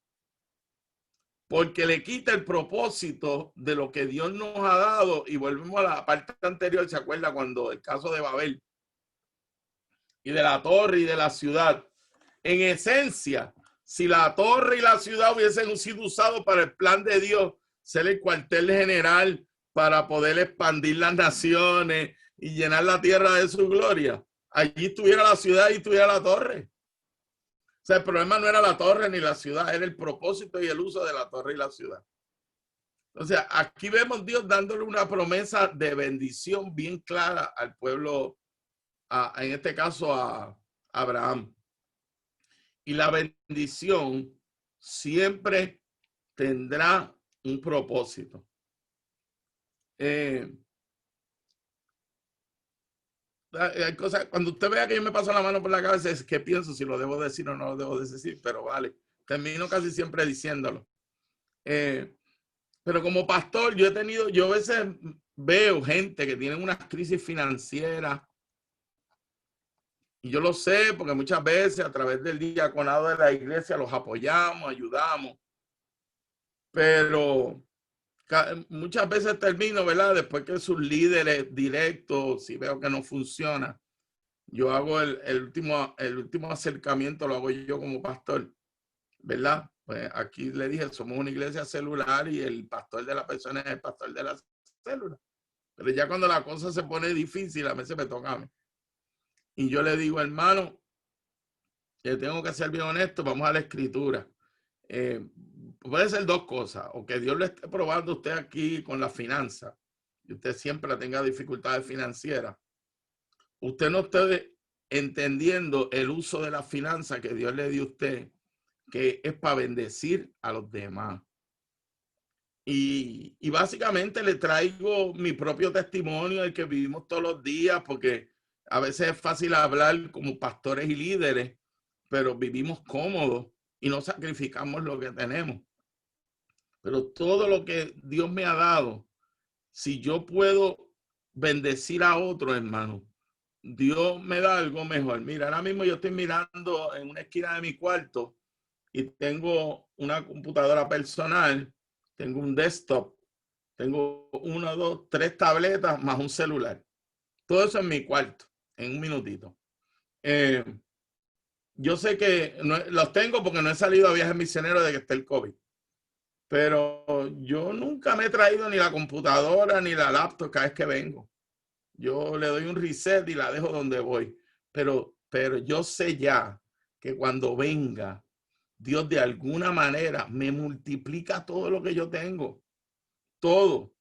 porque le quita el propósito de lo que Dios nos ha dado. Y volvemos a la parte anterior, ¿se acuerda? Cuando el caso de Babel y de la torre y de la ciudad. En esencia, si la torre y la ciudad hubiesen sido usados para el plan de Dios, ser el cuartel general para poder expandir las naciones y llenar la tierra de su gloria, allí estuviera la ciudad y estuviera la torre. O sea, el problema no era la torre ni la ciudad, era el propósito y el uso de la torre y la ciudad. Entonces, aquí vemos Dios dándole una promesa de bendición bien clara al pueblo, en este caso a Abraham. Y la bendición siempre tendrá un propósito. Hay cosas, cuando usted vea que yo me paso la mano por la cabeza, es que pienso si lo debo decir o no lo debo decir, pero vale, termino casi siempre diciéndolo. Pero como pastor, yo a veces veo gente que tiene unas crisis financieras, y yo lo sé porque muchas veces a través del diaconado de la iglesia los apoyamos, ayudamos, pero muchas veces termino, ¿verdad? Después que sus líderes directos, si veo que no funciona, yo hago el último acercamiento, lo hago yo como pastor, ¿verdad? Pues aquí le dije, somos una iglesia celular y el pastor de la persona es el pastor de la célula. Pero ya cuando la cosa se pone difícil, a veces me toca a mí. Y yo le digo, hermano, que tengo que ser bien honesto, vamos a la escritura. Puede ser dos cosas, o que Dios le esté probando a usted aquí con la finanza, y usted siempre tenga dificultades financieras. Usted no esté entendiendo el uso de la finanza que Dios le dio a usted, que es para bendecir a los demás. Y básicamente le traigo mi propio testimonio, el que vivimos todos los días, porque a veces es fácil hablar como pastores y líderes, pero vivimos cómodos y no sacrificamos lo que tenemos. Pero todo lo que Dios me ha dado, si yo puedo bendecir a otro, hermano, Dios me da algo mejor. Mira, ahora mismo yo estoy mirando en una esquina de mi cuarto y tengo una computadora personal, tengo un desktop, tengo 1, 2, 3 tabletas más un celular. Todo eso en mi cuarto, en un minutito. Yo sé que los tengo porque no he salido a viajes misioneros de que esté el COVID. Pero yo nunca me he traído ni la computadora ni la laptop cada vez que vengo. Yo le doy un reset y la dejo donde voy. Pero yo sé ya que cuando venga, Dios de alguna manera me multiplica todo lo que yo tengo. Todo.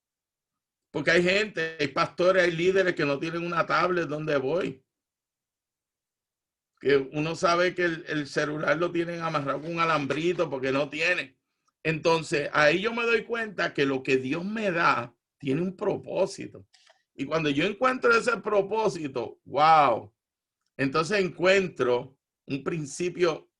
Porque hay gente, hay pastores, hay líderes que no tienen una tablet donde voy. Que uno sabe que el celular lo tienen amarrado con un alambrito porque no tiene. Entonces, ahí yo me doy cuenta que lo que Dios me da tiene un propósito. Y cuando yo encuentro ese propósito, wow, entonces encuentro un principio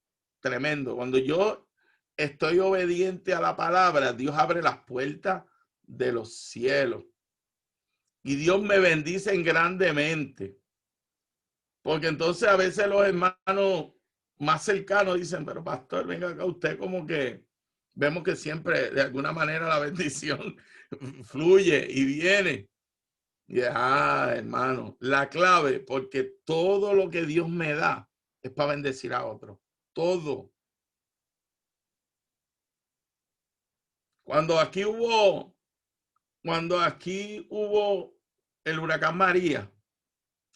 tremendo. Cuando yo estoy obediente a la palabra, Dios abre las puertas de los cielos. Y Dios me bendice grandemente. Porque entonces a veces los hermanos más cercanos dicen, pero pastor, venga acá, usted como que vemos que siempre de alguna manera la bendición fluye y viene. Y hermano, la clave, porque todo lo que Dios me da es para bendecir a otros. Todo. Cuando aquí hubo el huracán María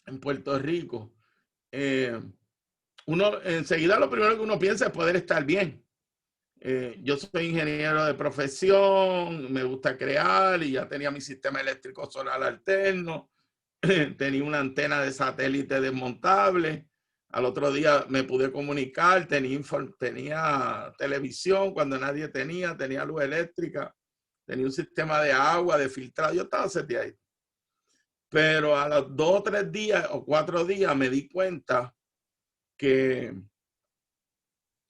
en Puerto Rico, uno enseguida lo primero que uno piensa es poder estar bien. Yo soy ingeniero de profesión, me gusta crear y ya tenía mi sistema eléctrico solar alterno, tenía una antena de satélite desmontable. Al otro día me pude comunicar, tenía televisión cuando nadie tenía luz eléctrica. tenía un sistema de agua, de filtrado, yo estaba seteado. Pero a los 2 o 3 días o 4 días me di cuenta que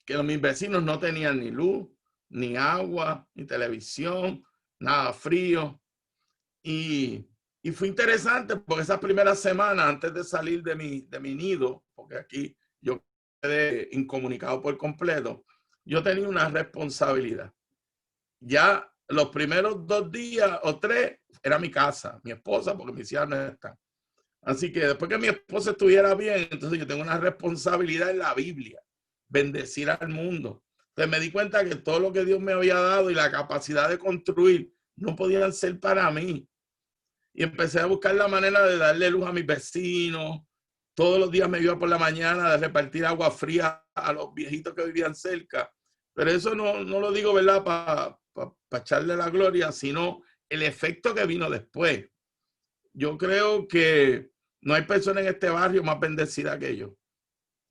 mis vecinos no tenían ni luz, ni agua, ni televisión, nada frío. Y fue interesante porque esas primeras semanas antes de salir de mi nido, porque aquí yo quedé incomunicado por completo, yo tenía una responsabilidad. Ya los primeros 2 días o 3 era mi casa, mi esposa, porque mis hijas no están. Así que después que mi esposa estuviera bien, entonces yo tengo una responsabilidad en la Biblia, bendecir al mundo. Entonces me di cuenta que todo lo que Dios me había dado y la capacidad de construir no podían ser para mí. Y empecé a buscar la manera de darle luz a mis vecinos. Todos los días me iba por la mañana de repartir agua fría a los viejitos que vivían cerca. Pero eso no lo digo, ¿verdad?, para echarle la gloria, sino el efecto que vino después. Yo creo que no hay persona en este barrio más bendecida que yo.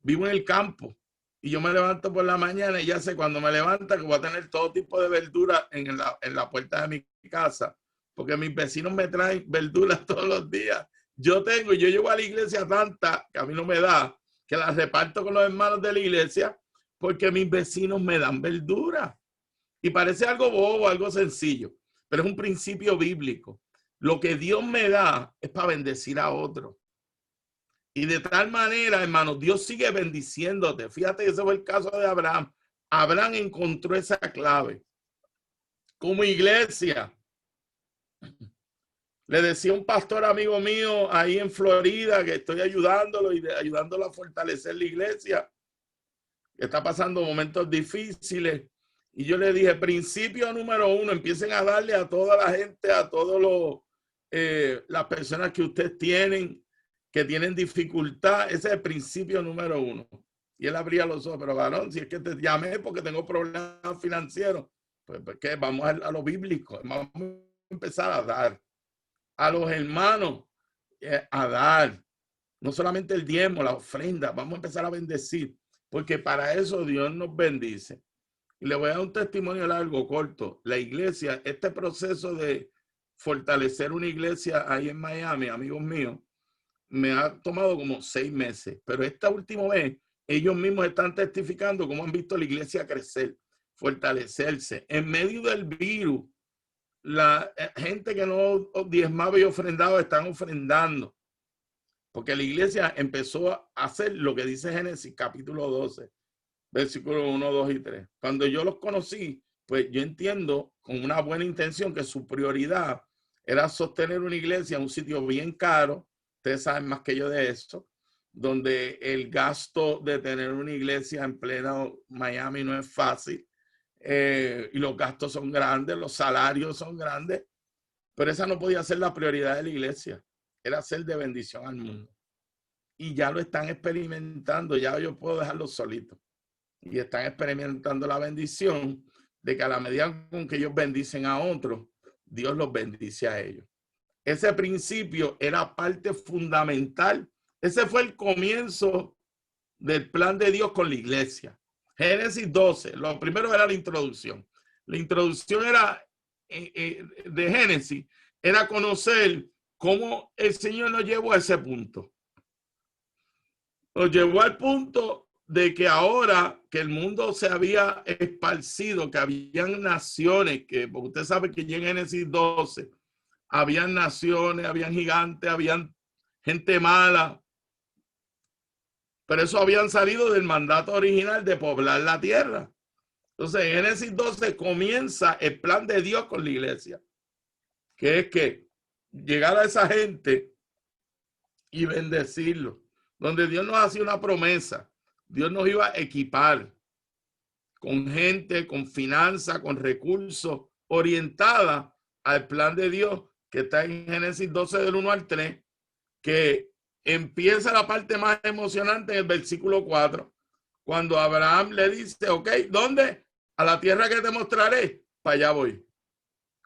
Vivo en el campo y yo me levanto por la mañana y ya sé cuando me levanta que voy a tener todo tipo de verduras en la puerta de mi casa, porque mis vecinos me traen verduras todos los días. Yo llevo a la iglesia tanta que a mí no me da, que las reparto con los hermanos de la iglesia porque mis vecinos me dan verduras. Y parece algo bobo, algo sencillo, pero es un principio bíblico. Lo que Dios me da es para bendecir a otros. Y de tal manera, hermanos, Dios sigue bendiciéndote. Fíjate que ese fue el caso de Abraham. Abraham encontró esa clave. Como iglesia, le decía un pastor amigo mío ahí en Florida que estoy ayudándolo y ayudándolo a fortalecer la iglesia, que está pasando momentos difíciles. Y yo le dije, principio número 1, empiecen a darle a toda la gente, a todos las personas que ustedes tienen, que tienen dificultad. Ese es el principio número 1. Y él abría los ojos, pero varón, si es que te llamé porque tengo problemas financieros, pues ¿qué? Vamos a lo bíblico, vamos a empezar a dar a los hermanos, a dar, no solamente el diezmo, la ofrenda, vamos a empezar a bendecir, porque para eso Dios nos bendice. Y le voy a dar un testimonio largo, corto. La iglesia, este proceso de fortalecer una iglesia ahí en Miami, amigos míos, me ha tomado como 6 meses, pero esta última vez ellos mismos están testificando cómo han visto la iglesia crecer, fortalecerse. En medio del virus, la gente que no diezmaba y ofrendaba están ofrendando, porque la iglesia empezó a hacer lo que dice Génesis capítulo 12, versículos 1, 2 y 3. Cuando yo los conocí, pues yo entiendo con una buena intención que su prioridad era sostener una iglesia en un sitio bien caro. Ustedes saben más que yo de esto, donde el gasto de tener una iglesia en pleno Miami no es fácil, y los gastos son grandes, los salarios son grandes, pero esa no podía ser la prioridad de la iglesia, era ser de bendición al mundo. Y ya lo están experimentando, ya yo puedo dejarlo solito. Y están experimentando la bendición de que a la medida con que ellos bendicen a otros, Dios los bendice a ellos. Ese principio era parte fundamental. Ese fue el comienzo del plan de Dios con la iglesia. Génesis 12, lo primero era la introducción. La introducción era de Génesis, era conocer cómo el Señor nos llevó a ese punto. Nos llevó al punto de que ahora que el mundo se había esparcido, que habían naciones, que porque usted sabe que ya en Génesis 12 habían naciones, habían gigantes, habían gente mala, pero eso habían salido del mandato original de poblar la tierra. Entonces en Génesis 12 comienza el plan de Dios con la iglesia, que es que llegar a esa gente y bendecirlo, donde Dios nos hacía una promesa. Dios nos iba a equipar con gente, con finanzas, con recursos, orientada al plan de Dios que está en Génesis 12 del 1 al 3, que empieza la parte más emocionante en el versículo 4, cuando Abraham le dice, ok, ¿dónde? A la tierra que te mostraré, para allá voy.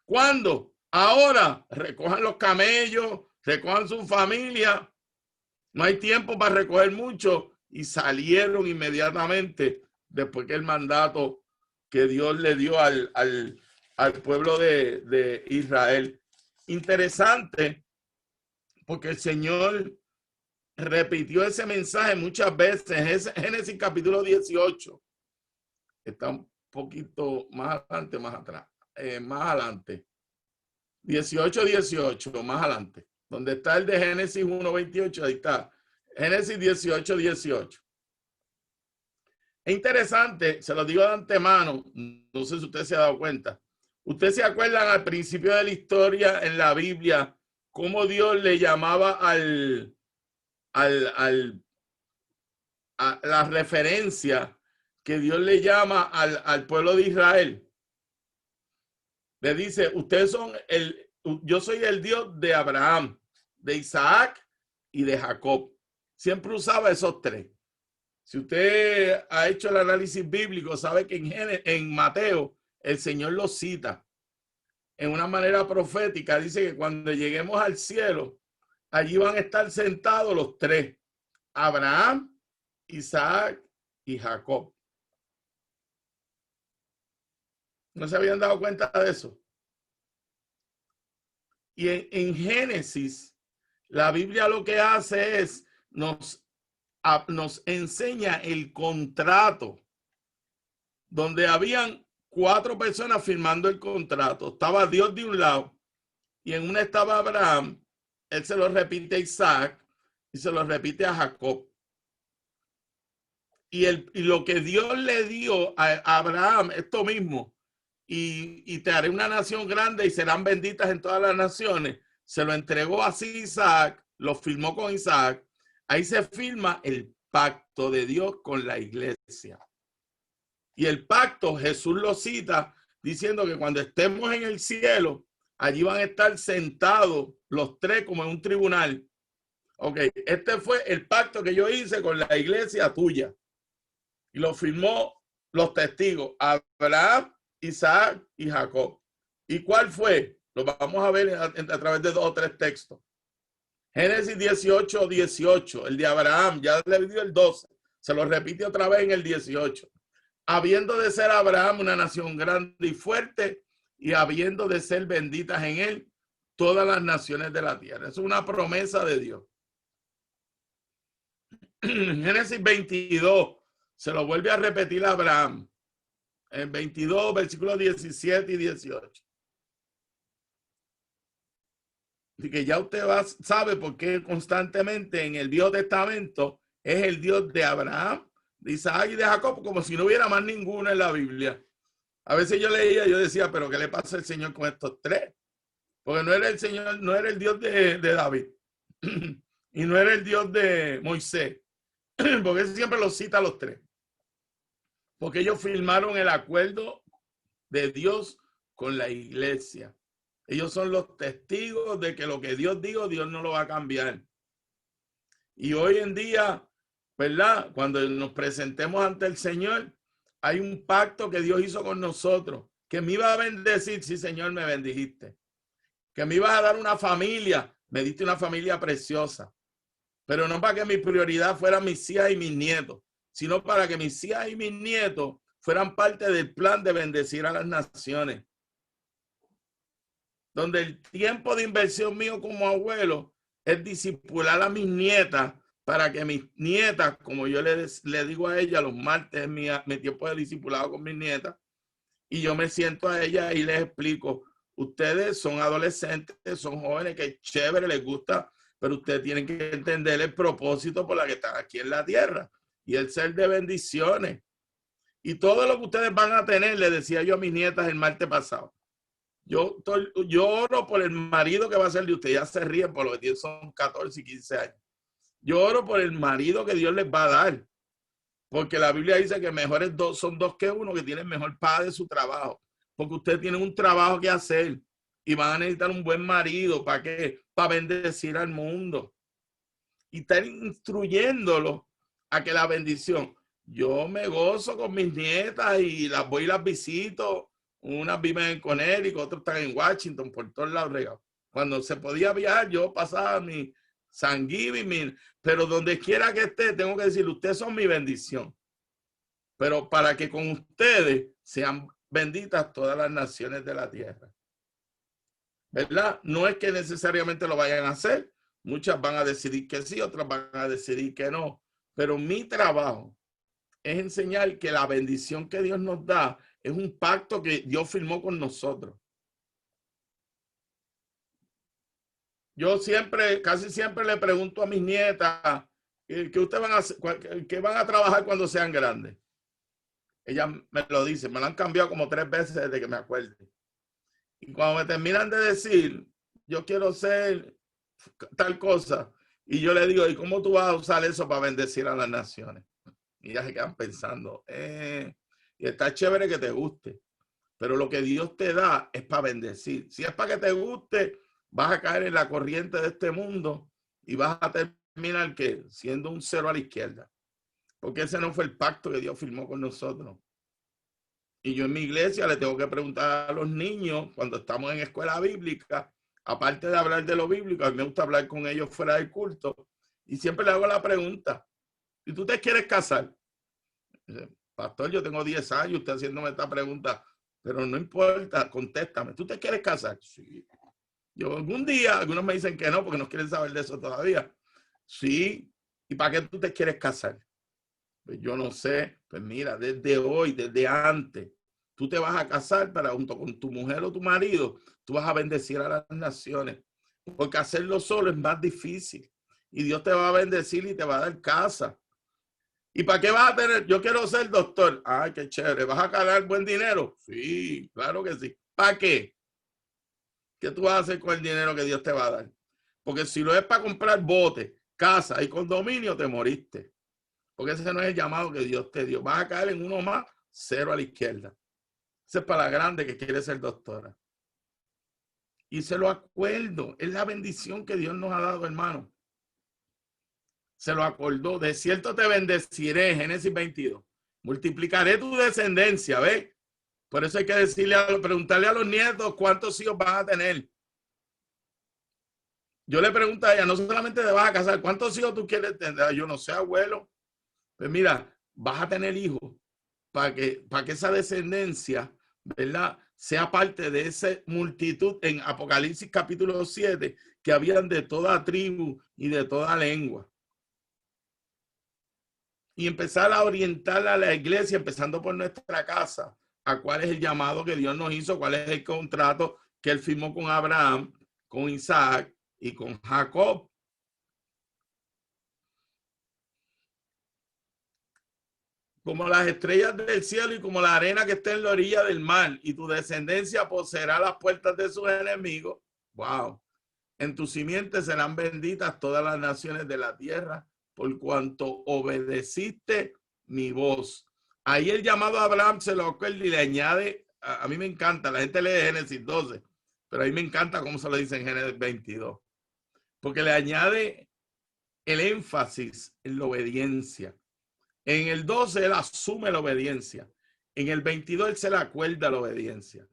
¿Cuándo? Ahora, recojan los camellos, recojan su familia, no hay tiempo para recoger mucho. Y salieron inmediatamente después que el mandato que Dios le dio al al pueblo de Israel. Interesante, porque el Señor repitió ese mensaje muchas veces. Génesis capítulo 18. Está un poquito más adelante, más atrás. Más adelante. 18, más adelante. Donde está el de Génesis 1:28, ahí está. Génesis 18. Es interesante, se lo digo de antemano, no sé si usted se ha dado cuenta. ¿Ustedes se acuerdan al principio de la historia en la Biblia cómo Dios le llamaba a la referencia que Dios le llama al pueblo de Israel? Le dice, yo soy el Dios de Abraham, de Isaac y de Jacob. Siempre usaba esos tres. Si usted ha hecho el análisis bíblico, sabe que en Mateo el Señor lo cita en una manera profética. Dice que cuando lleguemos al cielo, allí van a estar sentados los tres: Abraham, Isaac y Jacob. ¿No se habían dado cuenta de eso? Y en Génesis, la Biblia lo que hace es nos enseña el contrato, donde habían 4 personas firmando el contrato. Estaba Dios de un lado y en una estaba Abraham. Él se lo repite a Isaac y se lo repite a Jacob. Y lo que Dios le dio a Abraham, esto mismo, y te haré una nación grande y serán benditas en todas las naciones, se lo entregó así Isaac, lo firmó con Isaac. Ahí se firma el pacto de Dios con la iglesia. Y el pacto Jesús lo cita diciendo que cuando estemos en el cielo, allí van a estar sentados los tres como en un tribunal. Ok, este fue el pacto que yo hice con la iglesia tuya. Y lo firmó los testigos, Abraham, Isaac y Jacob. ¿Y cuál fue? Lo vamos a ver a través de 2 o 3 textos. Génesis 18, el de Abraham, ya le dio el 12, se lo repite otra vez en el 18. Habiendo de ser Abraham una nación grande y fuerte, y habiendo de ser benditas en él todas las naciones de la tierra. Es una promesa de Dios. Génesis 22, se lo vuelve a repetir a Abraham. En 22, versículos 17 y 18. Así que ya usted sabe por qué constantemente en el Viejo Testamento es el Dios de Abraham, de Isaac y de Jacob, como si no hubiera más ninguno en la Biblia. A veces yo leía, yo decía, pero ¿qué le pasa al Señor con estos tres? Porque no era el Señor, no era el Dios de David y no era el Dios de Moisés, porque él siempre los cita a los tres. Porque ellos firmaron el acuerdo de Dios con la iglesia. Ellos son los testigos de que lo que Dios dijo, Dios no lo va a cambiar. Y hoy en día, ¿verdad? Cuando nos presentemos ante el Señor, hay un pacto que Dios hizo con nosotros, que me iba a bendecir, sí, Señor, me bendijiste. Que me ibas a dar una familia, me diste una familia preciosa. Pero no para que mi prioridad fueran mis hijas y mis nietos, sino para que mis hijas y mis nietos fueran parte del plan de bendecir a las naciones. Donde el tiempo de inversión mío como abuelo es discipular a mis nietas para que mis nietas, como yo le digo a ella, los martes es mi tiempo de discipulado con mis nietas, y yo me siento a ella y les explico, ustedes son adolescentes, son jóvenes, que es chévere, les gusta, pero ustedes tienen que entender el propósito por la que están aquí en la tierra y el ser de bendiciones. Y todo lo que ustedes van a tener, le decía yo a mis nietas el martes pasado. Yo oro por el marido que va a ser de usted. Ya se ríen por lo que tienen, son 14 y 15 años. Yo oro por el marido que Dios les va a dar. Porque la Biblia dice que mejores son dos que uno, que tienen mejor paga de su trabajo. Porque ustedes tienen un trabajo que hacer y van a necesitar un buen marido. ¿Para qué? Para bendecir al mundo. Y estar instruyéndolo a que la bendición. Yo me gozo con mis nietas y las voy y las visito. Unas viven en Connecticut, otras están en Washington, por todos lados regados. Cuando se podía viajar, yo pasaba mi Thanksgiving, pero donde quiera que esté, tengo que decirle, ustedes son mi bendición. Pero para que con ustedes sean benditas todas las naciones de la tierra. ¿Verdad? No es que necesariamente lo vayan a hacer. Muchas van a decidir que sí, otras van a decidir que no. Pero mi trabajo es enseñar que la bendición que Dios nos da es un pacto que Dios firmó con nosotros. Yo siempre, casi siempre le pregunto a mis nietas, ¿qué ustedes van a hacer, qué van a trabajar cuando sean grandes? Ellas me lo dicen, me lo han cambiado como 3 veces desde que me acuerdo. Y cuando me terminan de decir, yo quiero ser tal cosa, y yo le digo, ¿y cómo tú vas a usar eso para bendecir a las naciones? Y ya se quedan pensando, y está chévere que te guste, pero lo que Dios te da es para bendecir. Si es para que te guste, vas a caer en la corriente de este mundo y vas a terminar que siendo un cero a la izquierda, porque ese no fue el pacto que Dios firmó con nosotros. Y yo en mi iglesia le tengo que preguntar a los niños cuando estamos en escuela bíblica, aparte de hablar de lo bíblico, a mí me gusta hablar con ellos fuera del culto, y siempre le hago la pregunta, ¿y tú te quieres casar? Dice, pastor, yo tengo 10 años, usted haciéndome esta pregunta, pero no importa, contéstame, ¿tú te quieres casar? Sí. Yo algún día, algunos me dicen que no, porque no quieren saber de eso todavía. Sí. ¿Y para qué tú te quieres casar? Pues yo no sé. Pues mira, desde hoy, desde antes, tú te vas a casar para junto con tu mujer o tu marido, tú vas a bendecir a las naciones. Porque hacerlo solo es más difícil. Y Dios te va a bendecir y te va a dar casa. ¿Y para qué vas a tener? Yo quiero ser doctor. Ay, qué chévere. ¿Vas a ganar buen dinero? Sí, claro que sí. ¿Para qué? ¿Qué tú vas a hacer con el dinero que Dios te va a dar? Porque si lo es para comprar botes, casa y condominio, te moriste. Porque ese no es el llamado que Dios te dio. Vas a caer en uno más, cero a la izquierda. Ese es para la grande que quiere ser doctora. Y se lo acuerdo. Es la bendición que Dios nos ha dado, hermano. Se lo acordó. De cierto te bendeciré, Génesis 22. Multiplicaré tu descendencia, ¿ves? Por eso hay que preguntarle a los nietos cuántos hijos van a tener. Yo le pregunto a ella, no solamente te vas a casar, ¿cuántos hijos tú quieres tener? Yo no sé, abuelo. Pues mira, vas a tener hijos para que esa descendencia, ¿verdad?, sea parte de esa multitud en Apocalipsis capítulo 7, que habían de toda tribu y de toda lengua. Y empezar a orientar a la iglesia, empezando por nuestra casa, a cuál es el llamado que Dios nos hizo, cuál es el contrato que él firmó con Abraham, con Isaac y con Jacob. Como las estrellas del cielo y como la arena que está en la orilla del mar, y tu descendencia poseerá las puertas de sus enemigos. Wow. En tu simiente serán benditas todas las naciones de la tierra, por cuanto obedeciste mi voz. Ahí el llamado a Abraham se lo acuerda y le añade, a mí me encanta, la gente lee Génesis 12, pero a mí me encanta cómo se lo dice en Génesis 22, porque le añade el énfasis en la obediencia. En el 12 él asume la obediencia. En el 22 él se le acuerda la obediencia.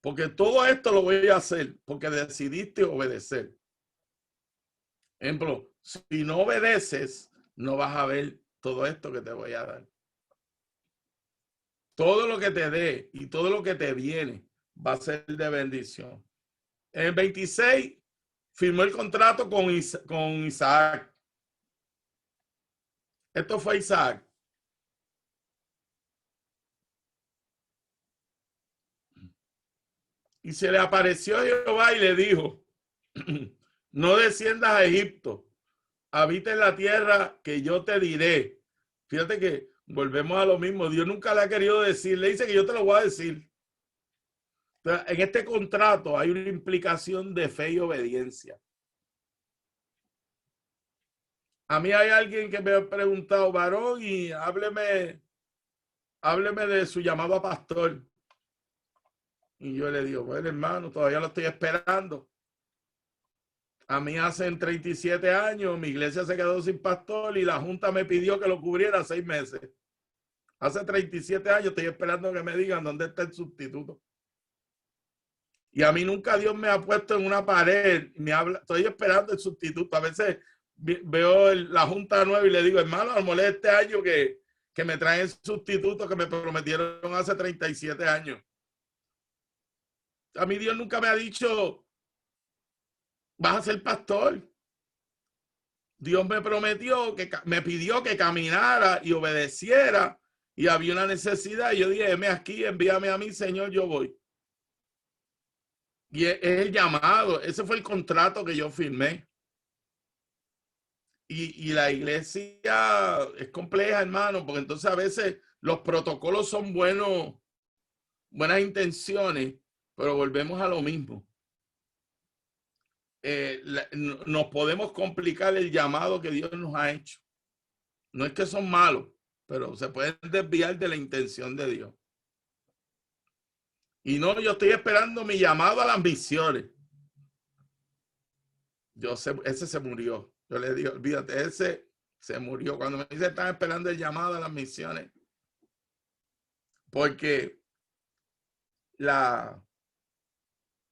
Porque todo esto lo voy a hacer porque decidiste obedecer. Ejemplo, si no obedeces, no vas a ver todo esto que te voy a dar. Todo lo que te dé y todo lo que te viene va a ser de bendición. En el 26 firmó el contrato con Isaac. Esto fue Isaac. Y se le apareció Jehová y le dijo, no desciendas a Egipto, habita en la tierra que yo te diré. Fíjate que volvemos a lo mismo. Dios nunca le ha querido decir, le dice que yo te lo voy a decir. Entonces, en este contrato hay una implicación de fe y obediencia. A mí hay alguien que me ha preguntado, varón, y hábleme de su llamado a pastor. Y yo le digo, bueno, hermano, todavía lo estoy esperando. A mí hace 37 años mi iglesia se quedó sin pastor y la junta me pidió que lo cubriera 6 meses. Hace 37 años estoy esperando que me digan dónde está el sustituto. Y a mí nunca Dios me ha puesto en una pared. Estoy esperando el sustituto. A veces veo la junta nueva y le digo, hermano, armolé este año que que me traen sustitutos que me prometieron hace 37 años. A mí Dios nunca me ha dicho, vas a ser pastor. Dios me prometió, me pidió que caminara y obedeciera, y había una necesidad. Y yo dije, heme aquí, envíame a mí, Señor, yo voy. Y es el llamado, ese fue el contrato que yo firmé. Y la iglesia es compleja, hermano, porque entonces a veces los protocolos son buenos, buenas intenciones, pero volvemos a lo mismo. Nos podemos complicar el llamado que Dios nos ha hecho. No es que son malos, pero se pueden desviar de la intención de Dios. Y no, yo estoy esperando mi llamado a las misiones. Ese se murió. Yo le digo, olvídate, ese se murió. Cuando me dice, están esperando el llamado a las misiones. Porque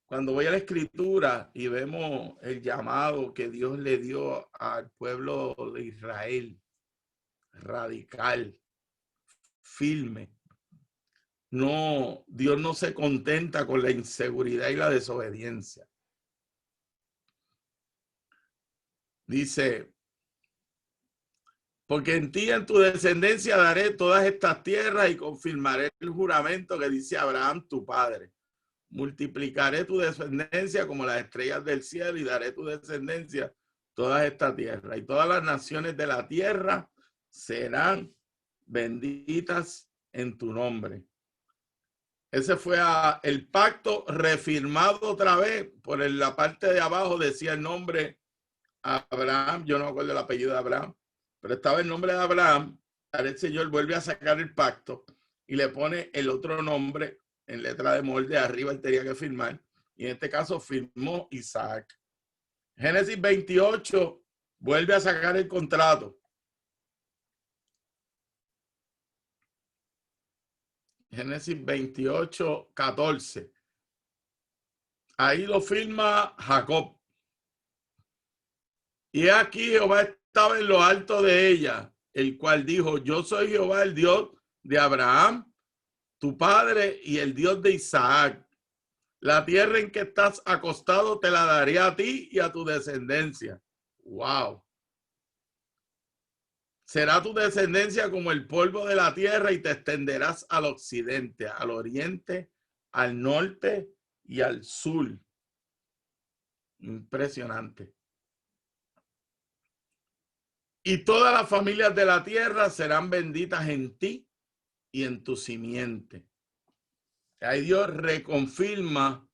cuando voy a la escritura y vemos el llamado que Dios le dio al pueblo de Israel, radical, firme. No, Dios no se contenta con la inseguridad y la desobediencia. Dice, porque en ti y en tu descendencia daré todas estas tierras y confirmaré el juramento que dice Abraham, tu padre. Multiplicaré tu descendencia como las estrellas del cielo y daré tu descendencia todas estas tierras. Y todas las naciones de la tierra serán benditas en tu nombre. Ese fue el pacto refirmado otra vez. Por la parte de abajo decía el nombre Abraham. Yo no me acuerdo el apellido de Abraham, pero estaba el nombre de Abraham. Ahora el Señor vuelve a sacar el pacto y le pone el otro nombre en letra de molde. Arriba él tenía que firmar. Y en este caso firmó Isaac. Génesis 28 vuelve a sacar el contrato. Génesis 28, 14. Ahí lo firma Jacob. Y aquí Jehová estaba en lo alto de ella, el cual dijo, yo soy Jehová, el Dios de Abraham, tu padre, y el Dios de Isaac. La tierra en que estás acostado te la daré a ti y a tu descendencia. Wow. Será tu descendencia como el polvo de la tierra y te extenderás al occidente, al oriente, al norte y al sur. Impresionante. Y todas las familias de la tierra serán benditas en ti y en tu simiente. Ahí Dios reconfirma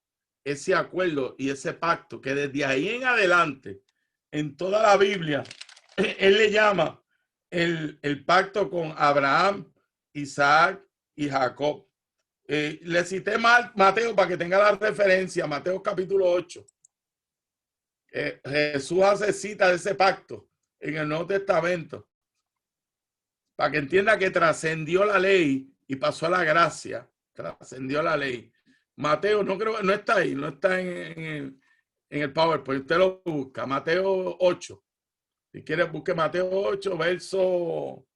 ese acuerdo y ese pacto que desde ahí en adelante, en toda la Biblia, él le llama el pacto con Abraham, Isaac y Jacob. Le cité Mateo para que tenga la referencia, Mateo capítulo 8. Jesús hace cita de ese pacto en el Nuevo Testamento para que entienda que trascendió la ley y pasó a la gracia. Trascendió la ley. Mateo, no creo, no está ahí, no está en el PowerPoint. Usted lo busca, Mateo 8. Si quieres, busque Mateo 8, verso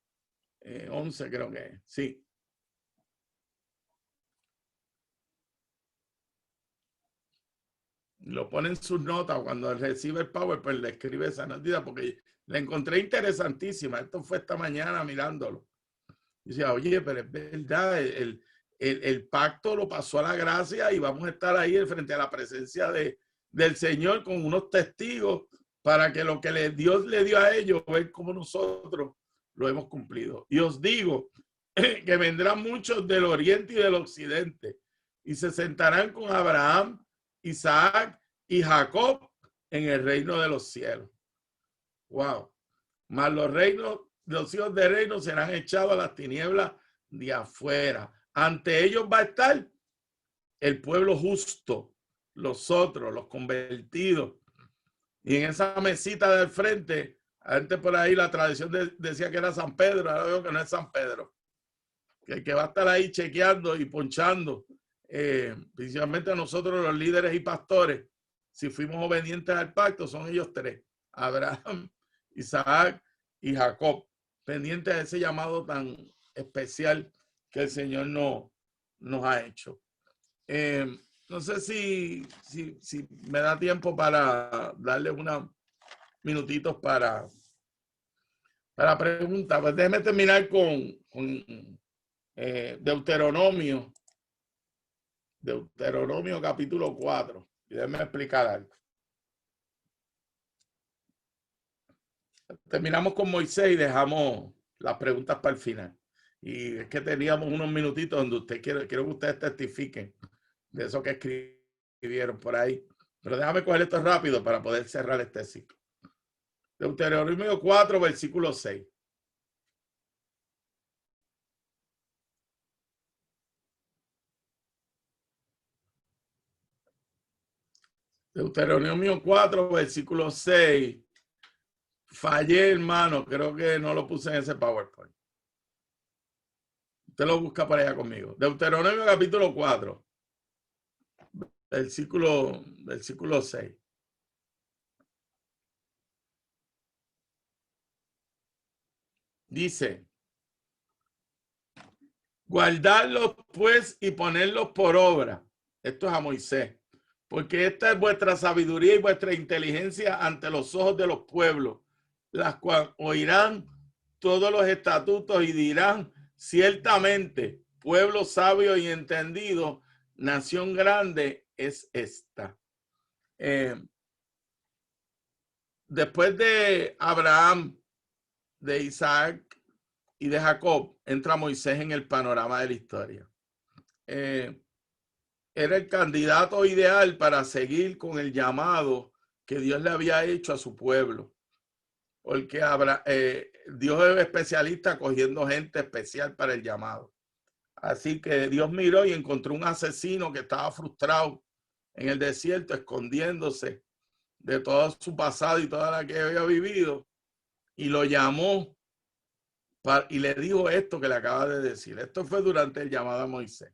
11, creo que es. Sí. Lo pone en sus notas. Cuando recibe el PowerPoint, le escribe esa noticia porque la encontré interesantísima. Esto fue esta mañana mirándolo. Y decía, oye, pero es verdad, el pacto lo pasó a la gracia y vamos a estar ahí frente a la presencia del Señor con unos testigos para que lo que Dios le dio a ellos, ver cómo nosotros lo hemos cumplido. Y os digo que vendrán muchos del oriente y del occidente y se sentarán con Abraham, Isaac y Jacob en el reino de los cielos. Wow. Mas los hijos de reino serán echados a las tinieblas de afuera. Ante ellos va a estar el pueblo justo, los otros, los convertidos. Y en esa mesita del frente, antes por ahí la tradición decía que era San Pedro, ahora veo que no es San Pedro. Que el que va a estar ahí chequeando y ponchando, principalmente a nosotros los líderes y pastores, si fuimos obedientes al pacto, son ellos tres, Abraham, Isaac y Jacob, pendientes de ese llamado tan especial que el Señor nos ha hecho. No sé si me da tiempo para darle unos minutitos para preguntar. Pues déjeme terminar con Deuteronomio capítulo 4. Y déjeme explicar algo. Terminamos con Moisés y dejamos las preguntas para el final. Y es que teníamos unos minutitos donde quiero que ustedes testifiquen de eso que escribieron por ahí. Pero déjame coger esto rápido para poder cerrar este ciclo. Deuteronomio 4, versículo 6. Deuteronomio 4, versículo 6. Fallé, hermano. Creo que no lo puse en ese PowerPoint. Usted lo busca para allá conmigo. Deuteronomio capítulo 4. Versículo 6. Dice, guardarlos pues y ponerlos por obra. Esto es a Moisés. Porque esta es vuestra sabiduría y vuestra inteligencia ante los ojos de los pueblos, las cuales oirán todos los estatutos y dirán, ciertamente, pueblo sabio y entendido, nación grande es esta. Después de Abraham, de Isaac y de Jacob, entra Moisés en el panorama de la historia. Era el candidato ideal para seguir con el llamado que Dios le había hecho a su pueblo. Porque Dios es especialista cogiendo gente especial para el llamado. Así que Dios miró y encontró un asesino que estaba frustrado en el desierto, escondiéndose de todo su pasado y toda la que había vivido, y lo llamó y le dijo esto que le acaba de decir. Esto fue durante el llamado a Moisés.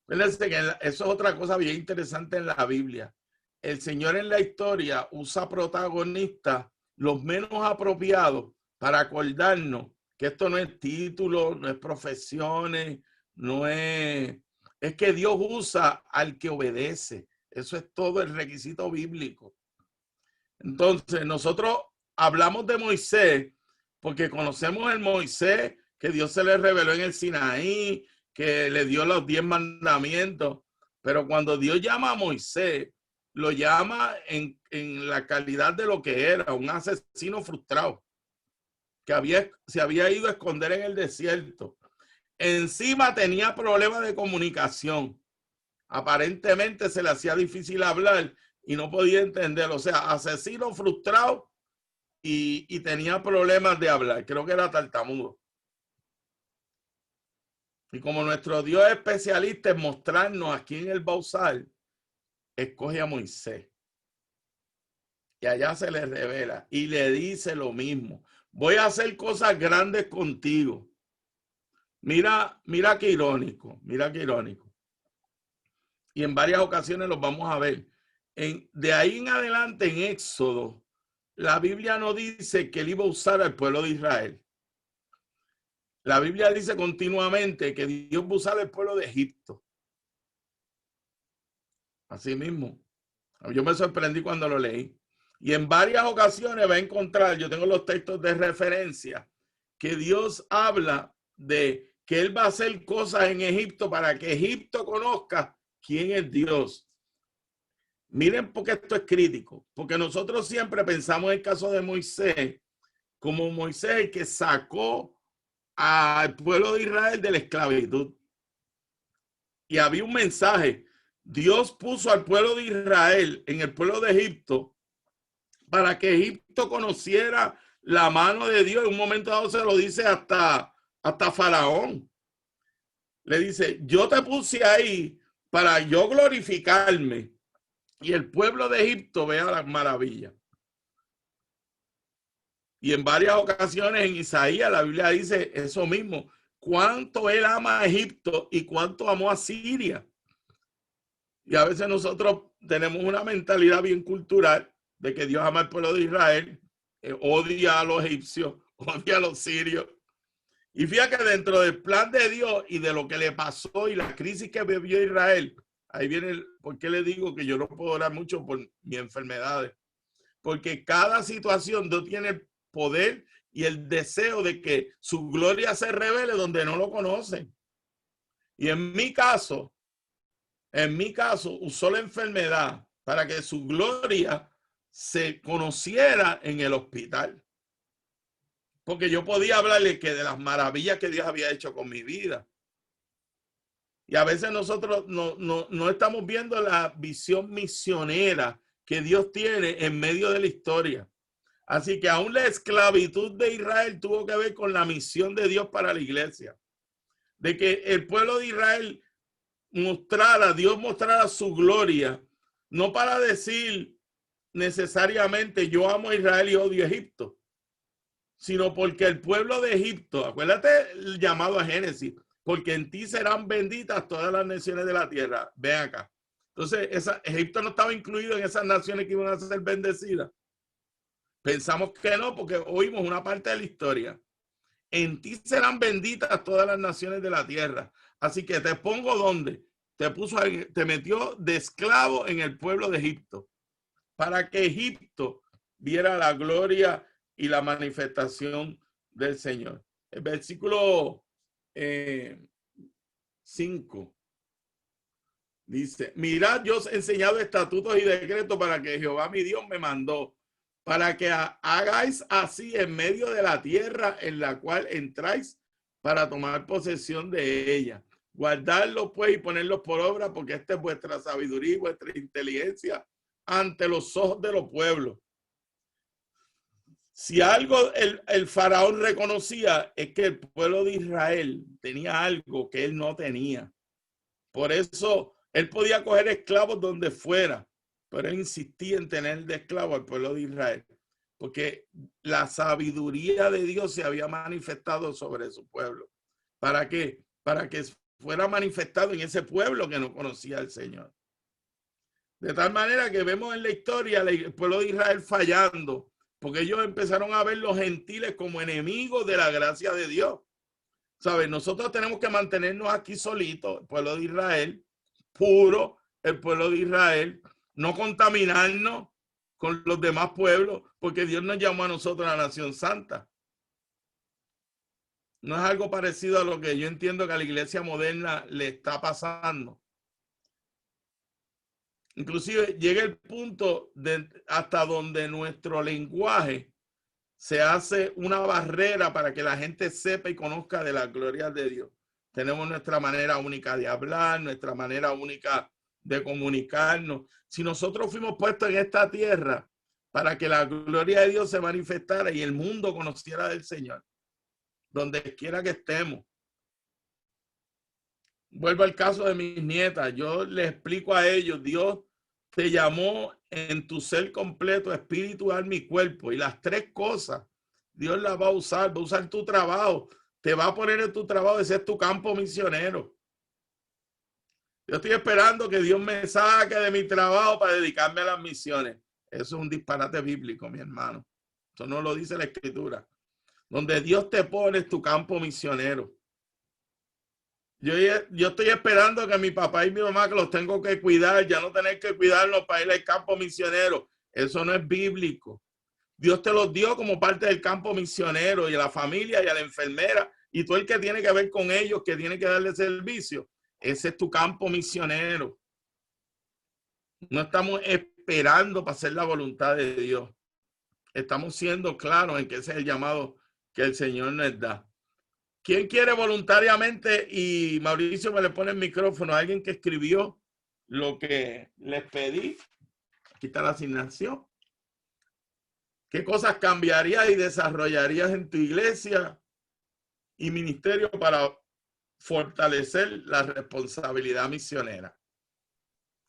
Fíjense que eso es otra cosa bien interesante en la Biblia. El Señor en la historia usa protagonistas los menos apropiados para acordarnos que esto no es título, no es profesiones, no es... Es que Dios usa al que obedece. Eso es todo el requisito bíblico. Entonces, nosotros hablamos de Moisés porque conocemos el Moisés que Dios se le reveló en el Sinaí, que le dio los 10 mandamientos. Pero cuando Dios llama a Moisés, lo llama en la calidad de lo que era, un asesino frustrado, que se había ido a esconder en el desierto. Encima tenía problemas de comunicación. Aparentemente se le hacía difícil hablar y no podía entender. O sea, asesino frustrado y tenía problemas de hablar. Creo que era tartamudo. Y como nuestro Dios es especialista en mostrarnos a quién Él va a usar, escoge a Moisés. Y allá se le revela y le dice lo mismo. Voy a hacer cosas grandes contigo. Mira qué irónico, mira qué irónico. Y en varias ocasiones los vamos a ver. De ahí en adelante en Éxodo, la Biblia no dice que Él iba a usar al pueblo de Israel. La Biblia dice continuamente que Dios va a usar al pueblo de Egipto. Así mismo. Yo me sorprendí cuando lo leí. Y en varias ocasiones va a encontrar, yo tengo los textos de referencia, que Dios habla de que Él va a hacer cosas en Egipto para que Egipto conozca quién es Dios. Miren por qué esto es crítico. Porque nosotros siempre pensamos en el caso de Moisés, como Moisés el que sacó al pueblo de Israel de la esclavitud. Y había un mensaje. Dios puso al pueblo de Israel en el pueblo de Egipto para que Egipto conociera la mano de Dios. En un momento dado se lo dice hasta Faraón. Le dice, yo te puse ahí para yo glorificarme y el pueblo de Egipto vea las maravillas. Y en varias ocasiones en Isaías la Biblia dice eso mismo. Cuánto Él ama a Egipto y cuánto amó a Siria. Y a veces nosotros tenemos una mentalidad bien cultural de que Dios ama al pueblo de Israel, odia a los egipcios, odia a los sirios. Y fíjate que dentro del plan de Dios y de lo que le pasó y la crisis que vivió Israel, ahí viene por qué le digo que yo no puedo orar mucho por mis enfermedades. Porque cada situación Dios tiene el poder y el deseo de que su gloria se revele donde no lo conocen. Y en mi caso, usó la enfermedad para que su gloria se conociera en el hospital. Porque yo podía hablarle que de las maravillas que Dios había hecho con mi vida. Y a veces nosotros no estamos viendo la visión misionera que Dios tiene en medio de la historia. Así que aún la esclavitud de Israel tuvo que ver con la misión de Dios para la iglesia. De que el pueblo de Israel Dios mostrara su gloria, no para decir necesariamente yo amo a Israel y odio a Egipto, sino porque el pueblo de Egipto, acuérdate el llamado a Génesis, porque en ti serán benditas todas las naciones de la tierra. Ven acá. Entonces, Egipto no estaba incluido en esas naciones que iban a ser bendecidas. Pensamos que no, porque oímos una parte de la historia. En ti serán benditas todas las naciones de la tierra. Así que te pongo donde te metió de esclavo en el pueblo de Egipto, para que Egipto viera la gloria y la manifestación del Señor. El versículo 5 dice: mirad, yo os he enseñado estatutos y decretos para que Jehová mi Dios me mandó, para que hagáis así en medio de la tierra en la cual entráis para tomar posesión de ella. Guardarlo pues y ponerlos por obra, porque esta es vuestra sabiduría y vuestra inteligencia ante los ojos de los pueblos. Si algo el faraón reconocía es que el pueblo de Israel tenía algo que él no tenía. Por eso él podía coger esclavos donde fuera, pero él insistía en tener de esclavo al pueblo de Israel, porque la sabiduría de Dios se había manifestado sobre su pueblo. ¿Para qué? Para que fuera manifestado en ese pueblo que no conocía al Señor. De tal manera que vemos en la historia el pueblo de Israel fallando, porque ellos empezaron a ver los gentiles como enemigos de la gracia de Dios. ¿Sabes? Nosotros tenemos que mantenernos aquí solitos, el pueblo de Israel, puro, el pueblo de Israel, no contaminarnos con los demás pueblos, porque Dios nos llamó a nosotros a la nación santa. No es algo parecido a lo que yo entiendo que a la iglesia moderna le está pasando. Inclusive llega el punto hasta donde nuestro lenguaje se hace una barrera para que la gente sepa y conozca de la gloria de Dios. Tenemos nuestra manera única de hablar, nuestra manera única de comunicarnos. Si nosotros fuimos puestos en esta tierra para que la gloria de Dios se manifestara y el mundo conociera del Señor, donde quiera que estemos. Vuelvo al caso de mis nietas. Yo les explico a ellos: Dios te llamó en tu ser completo, espíritu, alma y cuerpo. Y las tres cosas Dios las va a usar tu trabajo. Te va a poner en tu trabajo, ese es tu campo misionero. Yo estoy esperando que Dios me saque de mi trabajo para dedicarme a las misiones. Eso es un disparate bíblico, mi hermano. Eso no lo dice la Escritura. Donde Dios te pone es tu campo misionero. Yo estoy esperando que mi papá y mi mamá, que los tengo que cuidar, ya no tener que cuidarlos para ir al campo misionero. Eso no es bíblico. Dios te los dio como parte del campo misionero, y a la familia y a la enfermera y todo el que tiene que ver con ellos, que tiene que darle servicio. Ese es tu campo misionero. No estamos esperando para hacer la voluntad de Dios. Estamos siendo claros en que ese es el llamado que el Señor nos da. ¿Quién quiere voluntariamente? Y Mauricio me le pone el micrófono. Alguien que escribió lo que les pedí. Aquí está la asignación. ¿Qué cosas cambiarías y desarrollarías en tu iglesia y ministerio para fortalecer la responsabilidad misionera?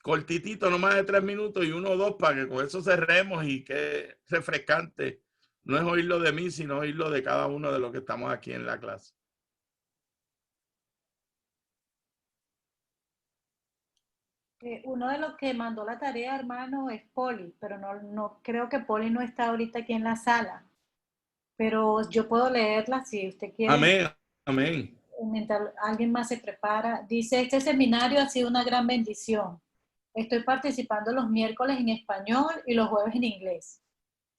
Cortitito, no más de 3 minutos y 1 o 2, para que con eso cerremos. Y qué refrescante. No es oírlo de mí, sino oírlo de cada uno de los que estamos aquí en la clase. Uno de los que mandó la tarea, hermano, es Poli, pero no creo que Poli no está ahorita aquí en la sala. Pero yo puedo leerla si usted quiere. Amén. Amén. Mientras alguien más se prepara, dice, este seminario ha sido una gran bendición. Estoy participando los miércoles en español y los jueves en inglés.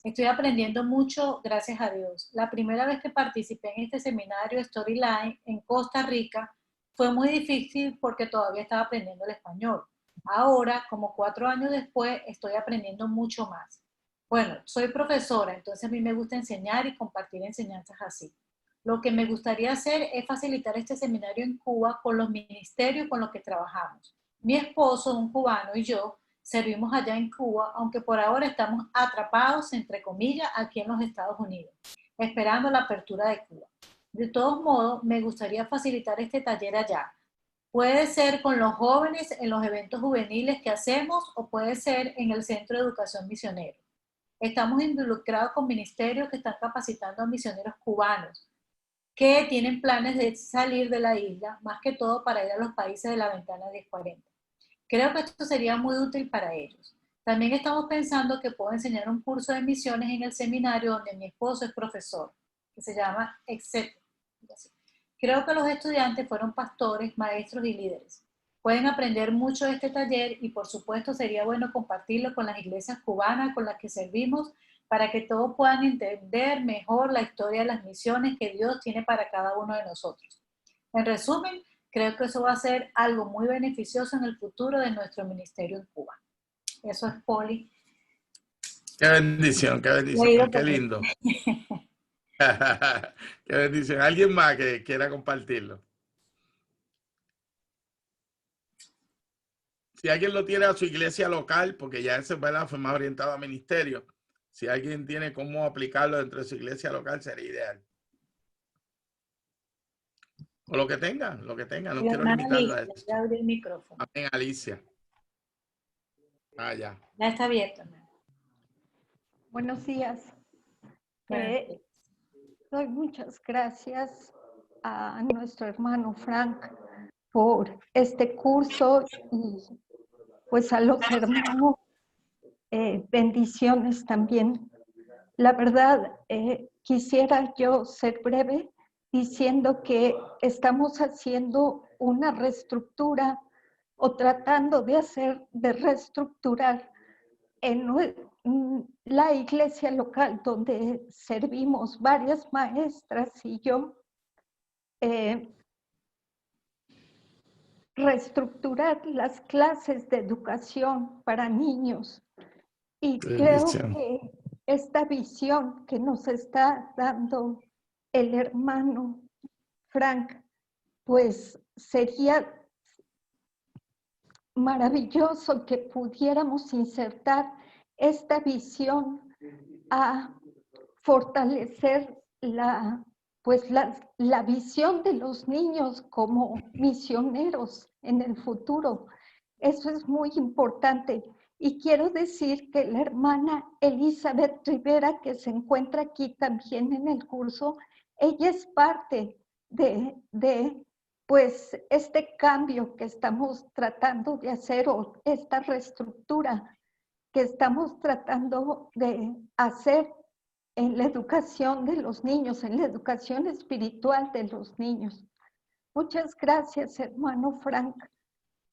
Estoy aprendiendo mucho, gracias a Dios. La primera vez que participé en este seminario Storyline en Costa Rica fue muy difícil porque todavía estaba aprendiendo el español. Ahora, como 4 años después, estoy aprendiendo mucho más. Bueno, soy profesora, entonces a mí me gusta enseñar y compartir enseñanzas así. Lo que me gustaría hacer es facilitar este seminario en Cuba con los ministerios con los que trabajamos. Mi esposo, un cubano, y yo servimos allá en Cuba, aunque por ahora estamos atrapados, entre comillas, aquí en los Estados Unidos, esperando la apertura de Cuba. De todos modos, me gustaría facilitar este taller allá. Puede ser con los jóvenes en los eventos juveniles que hacemos o puede ser en el Centro de Educación Misionero. Estamos involucrados con ministerios que están capacitando a misioneros cubanos que tienen planes de salir de la isla, más que todo para ir a los países de la ventana 1040. Creo que esto sería muy útil para ellos. También estamos pensando que puedo enseñar un curso de misiones en el seminario donde mi esposo es profesor, que se llama Etc. Creo que los estudiantes fueron pastores, maestros y líderes. Pueden aprender mucho de este taller y por supuesto sería bueno compartirlo con las iglesias cubanas con las que servimos para que todos puedan entender mejor la historia de las misiones que Dios tiene para cada uno de nosotros. En resumen, creo que eso va a ser algo muy beneficioso en el futuro de nuestro ministerio en Cuba. Eso es Poli. Qué bendición, qué lindo. Qué bendición. ¿Alguien más que quiera compartirlo? Si alguien lo tiene a su iglesia local, porque ya ese fue más orientado a ministerio, si alguien tiene cómo aplicarlo dentro de su iglesia local, sería ideal. O lo que tenga, no quiero limitarlo a esto. Ya abrí el micrófono. Amén, Alicia. Ya. Ya está abierto, hermano. Buenos días. Doy muchas gracias a nuestro hermano Frank por este curso y pues a los hermanos bendiciones también. La verdad, quisiera yo ser breve diciendo que estamos haciendo una reestructura o tratando de reestructurar en la iglesia local donde servimos varias maestras y yo, reestructurar las clases de educación para niños. Y creo que esta visión que nos está dando el hermano Frank, pues sería maravilloso que pudiéramos insertar esta visión a fortalecer la visión de los niños como misioneros en el futuro. Eso es muy importante. Y quiero decir que la hermana Elizabeth Rivera, que se encuentra aquí también en el curso, ella es parte de pues este cambio que estamos tratando de hacer o esta reestructura que estamos tratando de hacer en la educación de los niños, en la educación espiritual de los niños. Muchas gracias, hermano Frank.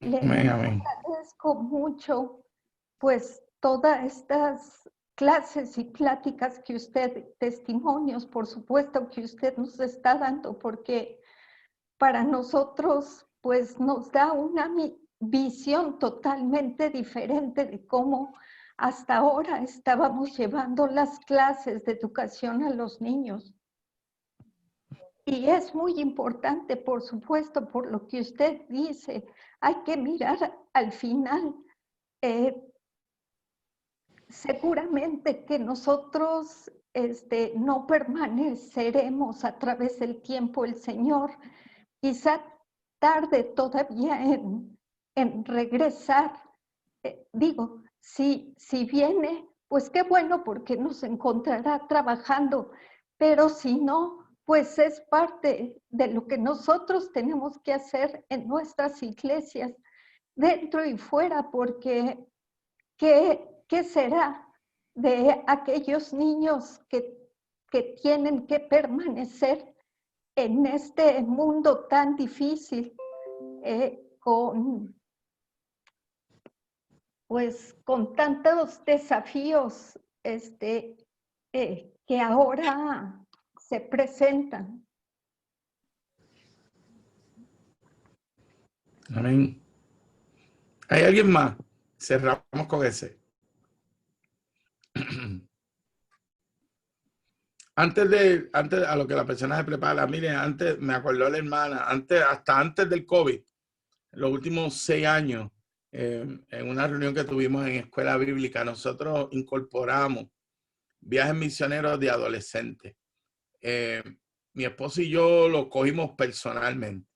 Le agradezco mucho, pues, todas estas clases y pláticas que usted, testimonios, por supuesto, que usted nos está dando, porque para nosotros, pues, nos da una visión totalmente diferente de cómo hasta ahora estábamos llevando las clases de educación a los niños. Y es muy importante, por supuesto, por lo que usted dice, hay que mirar al final. Seguramente que nosotros no permaneceremos a través del tiempo. El Señor quizá tarde todavía en regresar. Digo, si viene, pues qué bueno, porque nos encontrará trabajando, pero si no, pues es parte de lo que nosotros tenemos que hacer en nuestras iglesias, dentro y fuera, porque ¿qué será de aquellos niños que tienen que permanecer en este mundo tan difícil, con tantos desafíos que ahora se presentan. Amén. ¿Hay alguien más? Cerramos con ese. Antes a lo que la persona se prepara, miren, antes me acordó la hermana, hasta antes del COVID, los últimos 6 años, en una reunión que tuvimos en escuela bíblica, nosotros incorporamos viajes misioneros de adolescentes. Mi esposo y yo lo cogimos personalmente,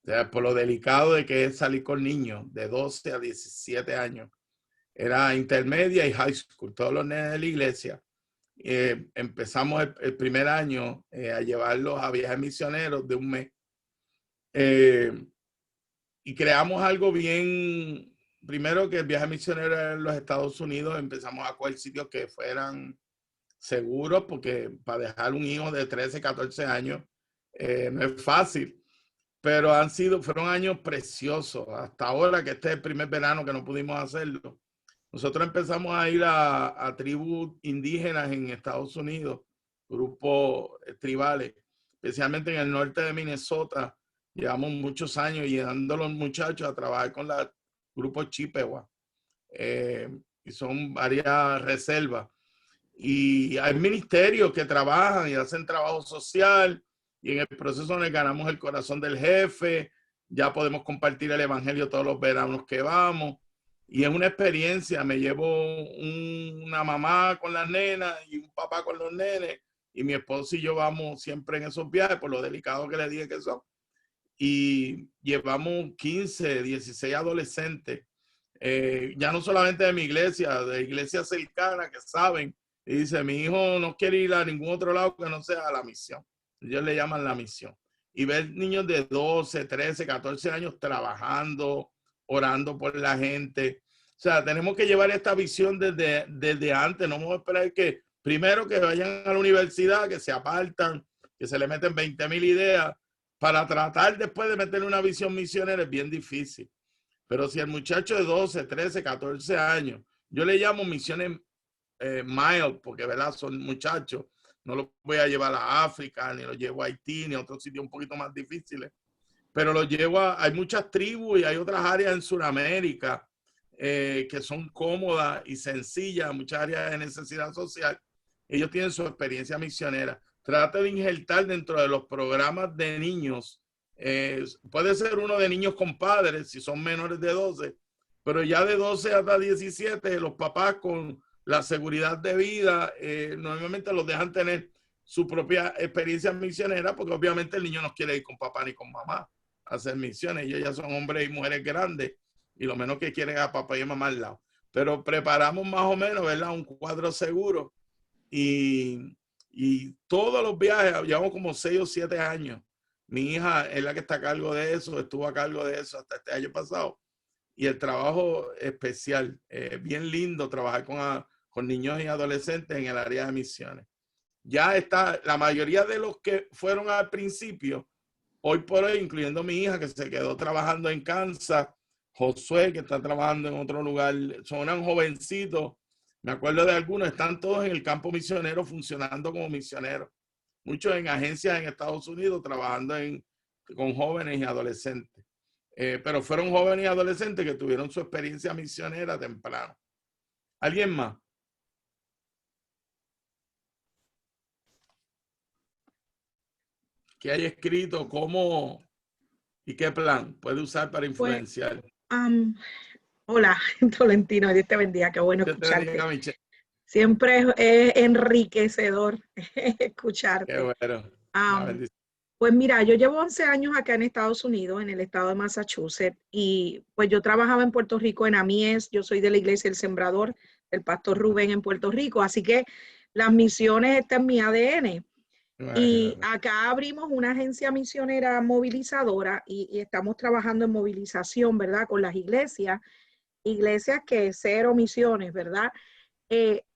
o sea, por lo delicado de que es salir con niños de 12 a 17 años. Era intermedia y high school, todos los nenes de la iglesia. Empezamos el primer año a llevarlos a viajes misioneros de 1 mes. Y creamos algo bien, primero que el viaje misionero en los Estados Unidos, empezamos a coger sitios que fueran seguros, porque para dejar un hijo de 13, 14 años no es fácil, pero fueron años preciosos. Hasta ahora, que este es el primer verano que no pudimos hacerlo, nosotros empezamos a ir a tribus indígenas en Estados Unidos, grupos tribales, especialmente en el norte de Minnesota. Llevamos muchos años llevando a los muchachos a trabajar con los grupos Chippewa. Y son varias reservas. Y hay ministerios que trabajan y hacen trabajo social. Y en el proceso nos ganamos el corazón del jefe. Ya podemos compartir el evangelio todos los veranos que vamos. Y es una experiencia. Me llevo una mamá con las nenas y un papá con los nenes. Y mi esposo y yo vamos siempre en esos viajes por lo delicado que les dije que son. Y llevamos 15, 16 adolescentes. Ya no solamente de mi iglesia, de iglesias cercanas que saben. Y dice, mi hijo no quiere ir a ningún otro lado que no sea a la misión. Ellos le llaman la misión. Y ver niños de 12, 13, 14 años trabajando, orando por la gente. O sea, tenemos que llevar esta visión desde antes. No vamos a esperar que primero que vayan a la universidad, que se apartan, que se le meten 20,000 ideas. Para tratar después de meterle una visión misionera es bien difícil. Pero si el muchacho de 12, 13, 14 años, yo le llamo misiones mild, porque ¿verdad? Son muchachos, no los voy a llevar a África, ni los llevo a Haití, ni a otros sitios un poquito más difíciles, pero los llevo hay muchas tribus y hay otras áreas en Sudamérica que son cómodas y sencillas, muchas áreas de necesidad social. Ellos tienen su experiencia misionera. Trate de injertar dentro de los programas de niños. Puede ser uno de niños con padres, si son menores de 12, pero ya de 12 hasta 17, los papás con la seguridad de vida, normalmente los dejan tener su propia experiencia misionera, porque obviamente el niño no quiere ir con papá ni con mamá a hacer misiones. Ellos ya son hombres y mujeres grandes y lo menos que quieren es a papá y a mamá al lado. Pero preparamos más o menos, ¿verdad? Un cuadro seguro y todos los viajes, llevamos como 6 o 7 años. Mi hija es la que está a cargo de eso, estuvo a cargo de eso hasta este año pasado. Y el trabajo especial, bien lindo trabajar con niños y adolescentes en el área de misiones. Ya está, la mayoría de los que fueron al principio, hoy por hoy, incluyendo mi hija que se quedó trabajando en Kansas, Josué que está trabajando en otro lugar, son unos jovencitos, me acuerdo de algunos, están todos en el campo misionero funcionando como misioneros. Muchos en agencias en Estados Unidos trabajando con jóvenes y adolescentes. Pero fueron jóvenes y adolescentes que tuvieron su experiencia misionera temprano. ¿Alguien más? ¿Qué hay escrito? ¿Cómo y qué plan puede usar para influenciar? Hola, Tolentino, Dios te bendiga, qué bueno escucharte. Siempre es enriquecedor escucharte. Qué bueno. Pues mira, yo llevo 11 años acá en Estados Unidos, en el estado de Massachusetts, y pues yo trabajaba en Puerto Rico en Amies, yo soy de la iglesia El Sembrador, del pastor Rubén en Puerto Rico, así que las misiones están en mi ADN. Y acá abrimos una agencia misionera movilizadora y estamos trabajando en movilización, ¿verdad? Con las iglesias que 0 misiones, ¿verdad?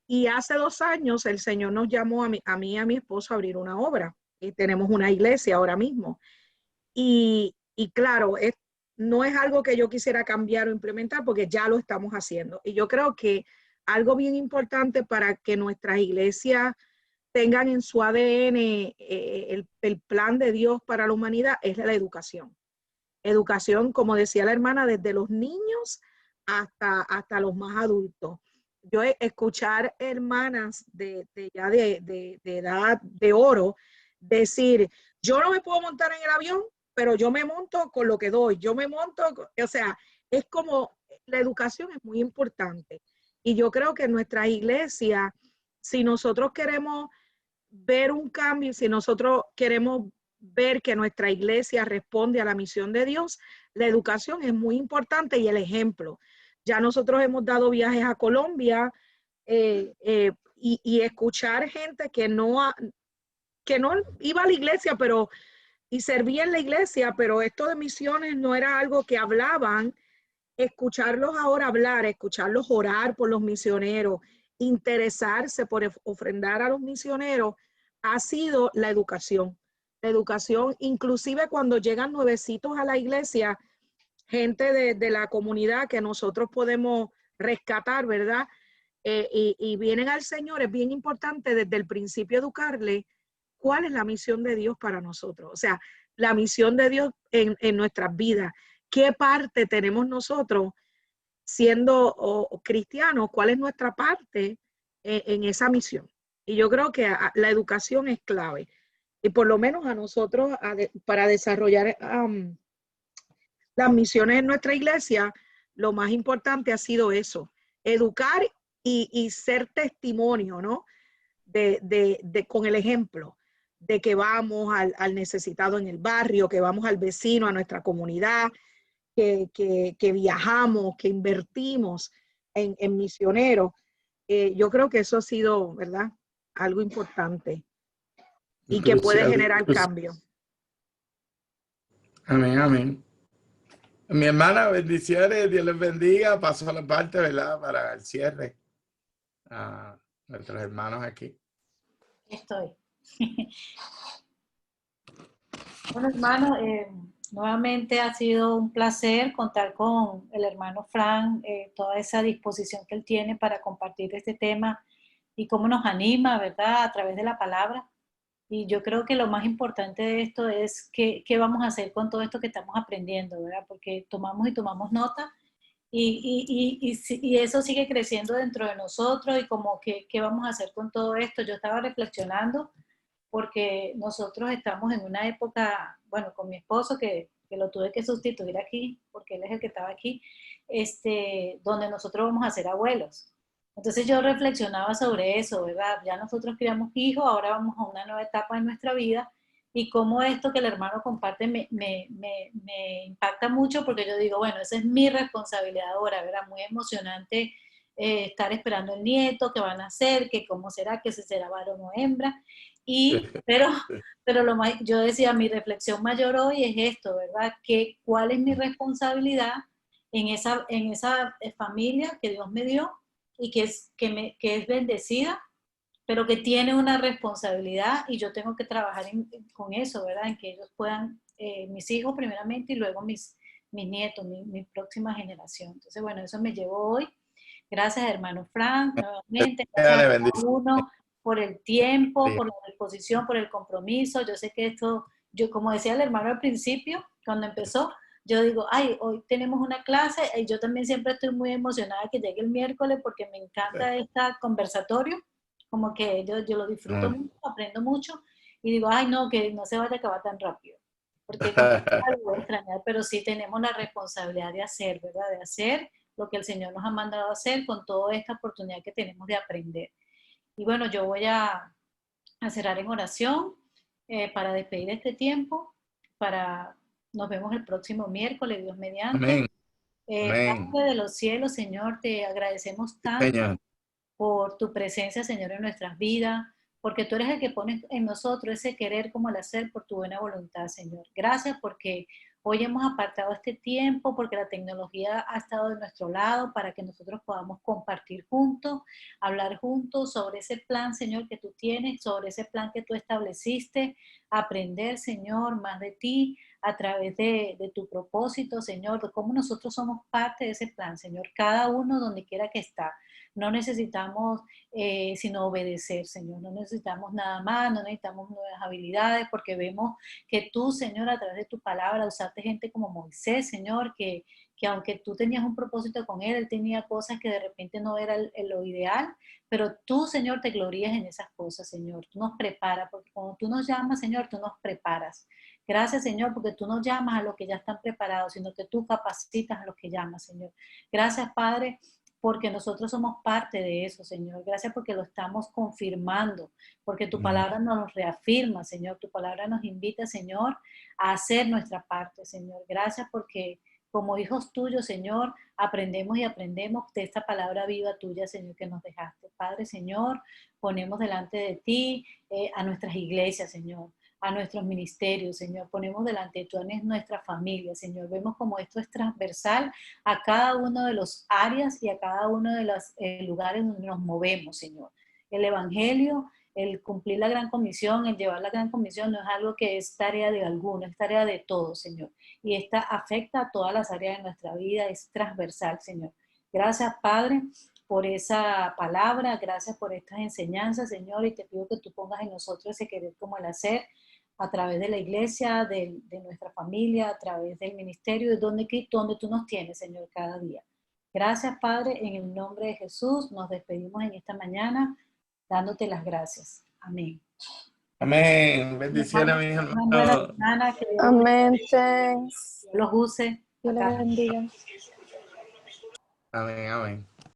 Y hace 2 años el Señor nos llamó a mí y a mi esposo a abrir una obra tenemos una iglesia ahora mismo. Y claro, no es algo que yo quisiera cambiar o implementar porque ya lo estamos haciendo. Y yo creo que algo bien importante para que nuestras iglesias tengan en su ADN el plan de Dios para la humanidad es la educación. Educación, como decía la hermana, desde los niños hasta los más adultos. Yo escuchar hermanas de edad de oro decir, yo no me puedo montar en el avión, pero yo me monto con lo que doy, yo me monto, o sea, es como, la educación es muy importante. Y yo creo que en nuestras iglesias, si nosotros queremos ver un cambio, si nosotros queremos ver que nuestra iglesia responde a la misión de Dios, la educación es muy importante y el ejemplo. Ya nosotros hemos dado viajes a Colombia y escuchar gente que no iba a la iglesia, y servía en la iglesia, pero esto de misiones no era algo que hablaban. Escucharlos ahora hablar, escucharlos orar por los misioneros, interesarse por ofrendar a los misioneros, ha sido la educación. La educación, inclusive cuando llegan nuevecitos a la iglesia, gente de la comunidad que nosotros podemos rescatar, ¿verdad? Y vienen al Señor, es bien importante desde el principio educarle cuál es la misión de Dios para nosotros. O sea, la misión de Dios en nuestras vidas. ¿Qué parte tenemos nosotros siendo cristianos? ¿Cuál es nuestra parte en esa misión? Y yo creo que la educación es clave. Y por lo menos a nosotros, para desarrollar las misiones en nuestra iglesia, lo más importante ha sido eso, educar y ser testimonio, ¿no? Con el ejemplo de que vamos al necesitado en el barrio, que vamos al vecino, a nuestra comunidad, que viajamos, que invertimos en misioneros. Yo creo que eso ha sido, ¿verdad?, algo importante y que puede generar cambio. Amén, amén. Mi hermana, bendiciones, Dios les bendiga. Paso a la parte, ¿verdad?, para el cierre a nuestros hermanos aquí. Estoy. Bueno, hermano, nuevamente ha sido un placer contar con el hermano Fran, toda esa disposición que él tiene para compartir este tema y cómo nos anima, ¿verdad?, a través de la palabra. Y yo creo que lo más importante de esto es qué vamos a hacer con todo esto que estamos aprendiendo, ¿verdad? Porque tomamos y tomamos nota y eso sigue creciendo dentro de nosotros y como qué vamos a hacer con todo esto. Yo estaba reflexionando porque nosotros estamos en una época, bueno, con mi esposo que lo tuve que sustituir aquí porque él es el que estaba aquí, donde nosotros vamos a ser abuelos. Entonces yo reflexionaba sobre eso, ¿verdad? Ya nosotros criamos hijos, ahora vamos a una nueva etapa en nuestra vida y cómo esto que el hermano comparte me impacta mucho porque yo digo, bueno, esa es mi responsabilidad ahora, ¿verdad? Muy emocionante estar esperando el nieto, qué van a hacer, que cómo será, que si será varón o hembra. Pero yo decía, mi reflexión mayor hoy es esto, ¿verdad? ¿Cuál es mi responsabilidad en esa familia que Dios me dio? Y que es bendecida, pero que tiene una responsabilidad y yo tengo que trabajar con eso, ¿verdad? En que ellos puedan, mis hijos primeramente y luego mis nietos, mi próxima generación. Entonces, bueno, eso me llevó hoy. Gracias, hermano Frank, nuevamente. Gracias a cada uno por el tiempo, por la disposición, por el compromiso. Yo sé que esto, como decía el hermano al principio, cuando empezó, yo digo, ay, hoy tenemos una clase, y yo también siempre estoy muy emocionada que llegue el miércoles porque me encanta este conversatorio, como que yo lo disfruto mucho, aprendo mucho, y digo, ay, no, que no se vaya a acabar tan rápido, porque lo voy a extrañar, pero sí tenemos la responsabilidad de hacer, ¿verdad? De hacer lo que el Señor nos ha mandado a hacer con toda esta oportunidad que tenemos de aprender. Y bueno, yo voy a cerrar en oración para despedir este tiempo, nos vemos el próximo miércoles, Dios mediante. Amén. Amén. Padre de los cielos, Señor, te agradecemos tanto, Señor, por tu presencia, Señor, en nuestras vidas, porque tú eres el que pones en nosotros ese querer como el hacer por tu buena voluntad, Señor. Gracias porque Hoy hemos apartado este tiempo porque la tecnología ha estado de nuestro lado para que nosotros podamos compartir juntos, hablar juntos sobre ese plan, Señor, que tú tienes, sobre ese plan que tú estableciste, aprender, Señor, más de ti a través de tu propósito, Señor, de cómo nosotros somos parte de ese plan, Señor, cada uno donde quiera que está. No necesitamos sino obedecer, Señor, no necesitamos nada más, no necesitamos nuevas habilidades, porque vemos que tú, Señor, a través de tu palabra usaste gente como Moisés, Señor, que aunque tú tenías un propósito con él tenía cosas que de repente no era lo ideal, pero tú, Señor, te glorías en esas cosas, Señor. Tú nos preparas, porque cuando tú nos llamas, Señor, tú nos preparas. Gracias, Señor, porque tú no llamas a los que ya están preparados, sino que tú capacitas a los que llamas, Señor. Gracias, Padre, porque nosotros somos parte de eso, Señor. Gracias porque lo estamos confirmando, porque tu palabra nos reafirma, Señor. Tu palabra nos invita, Señor, a hacer nuestra parte, Señor. Gracias porque como hijos tuyos, Señor, aprendemos y aprendemos de esta palabra viva tuya, Señor, que nos dejaste. Padre, Señor, ponemos delante de ti a nuestras iglesias, Señor, a nuestros ministerios, Señor. Ponemos delante de tú a nuestra familia, Señor. Vemos como esto es transversal a cada uno de los áreas y a cada uno de los lugares donde nos movemos, Señor. El evangelio, el cumplir la gran comisión, el llevar la gran comisión no es algo que es tarea de alguno, es tarea de todos, Señor. Y esta afecta a todas las áreas de nuestra vida, es transversal, Señor. Gracias, Padre, por esa palabra, gracias por estas enseñanzas, Señor, y te pido que tú pongas en nosotros ese querer como el hacer, a través de la iglesia, de nuestra familia, a través del ministerio, de donde tú nos tienes, Señor, cada día. Gracias, Padre, en el nombre de Jesús, nos despedimos en esta mañana, dándote las gracias. Amén. Amén. Bendiciones, mis Una buena hermanos. semana, que Dios Amén. Thanks. los use. Dios le Acá. bendiga. Amén, amén.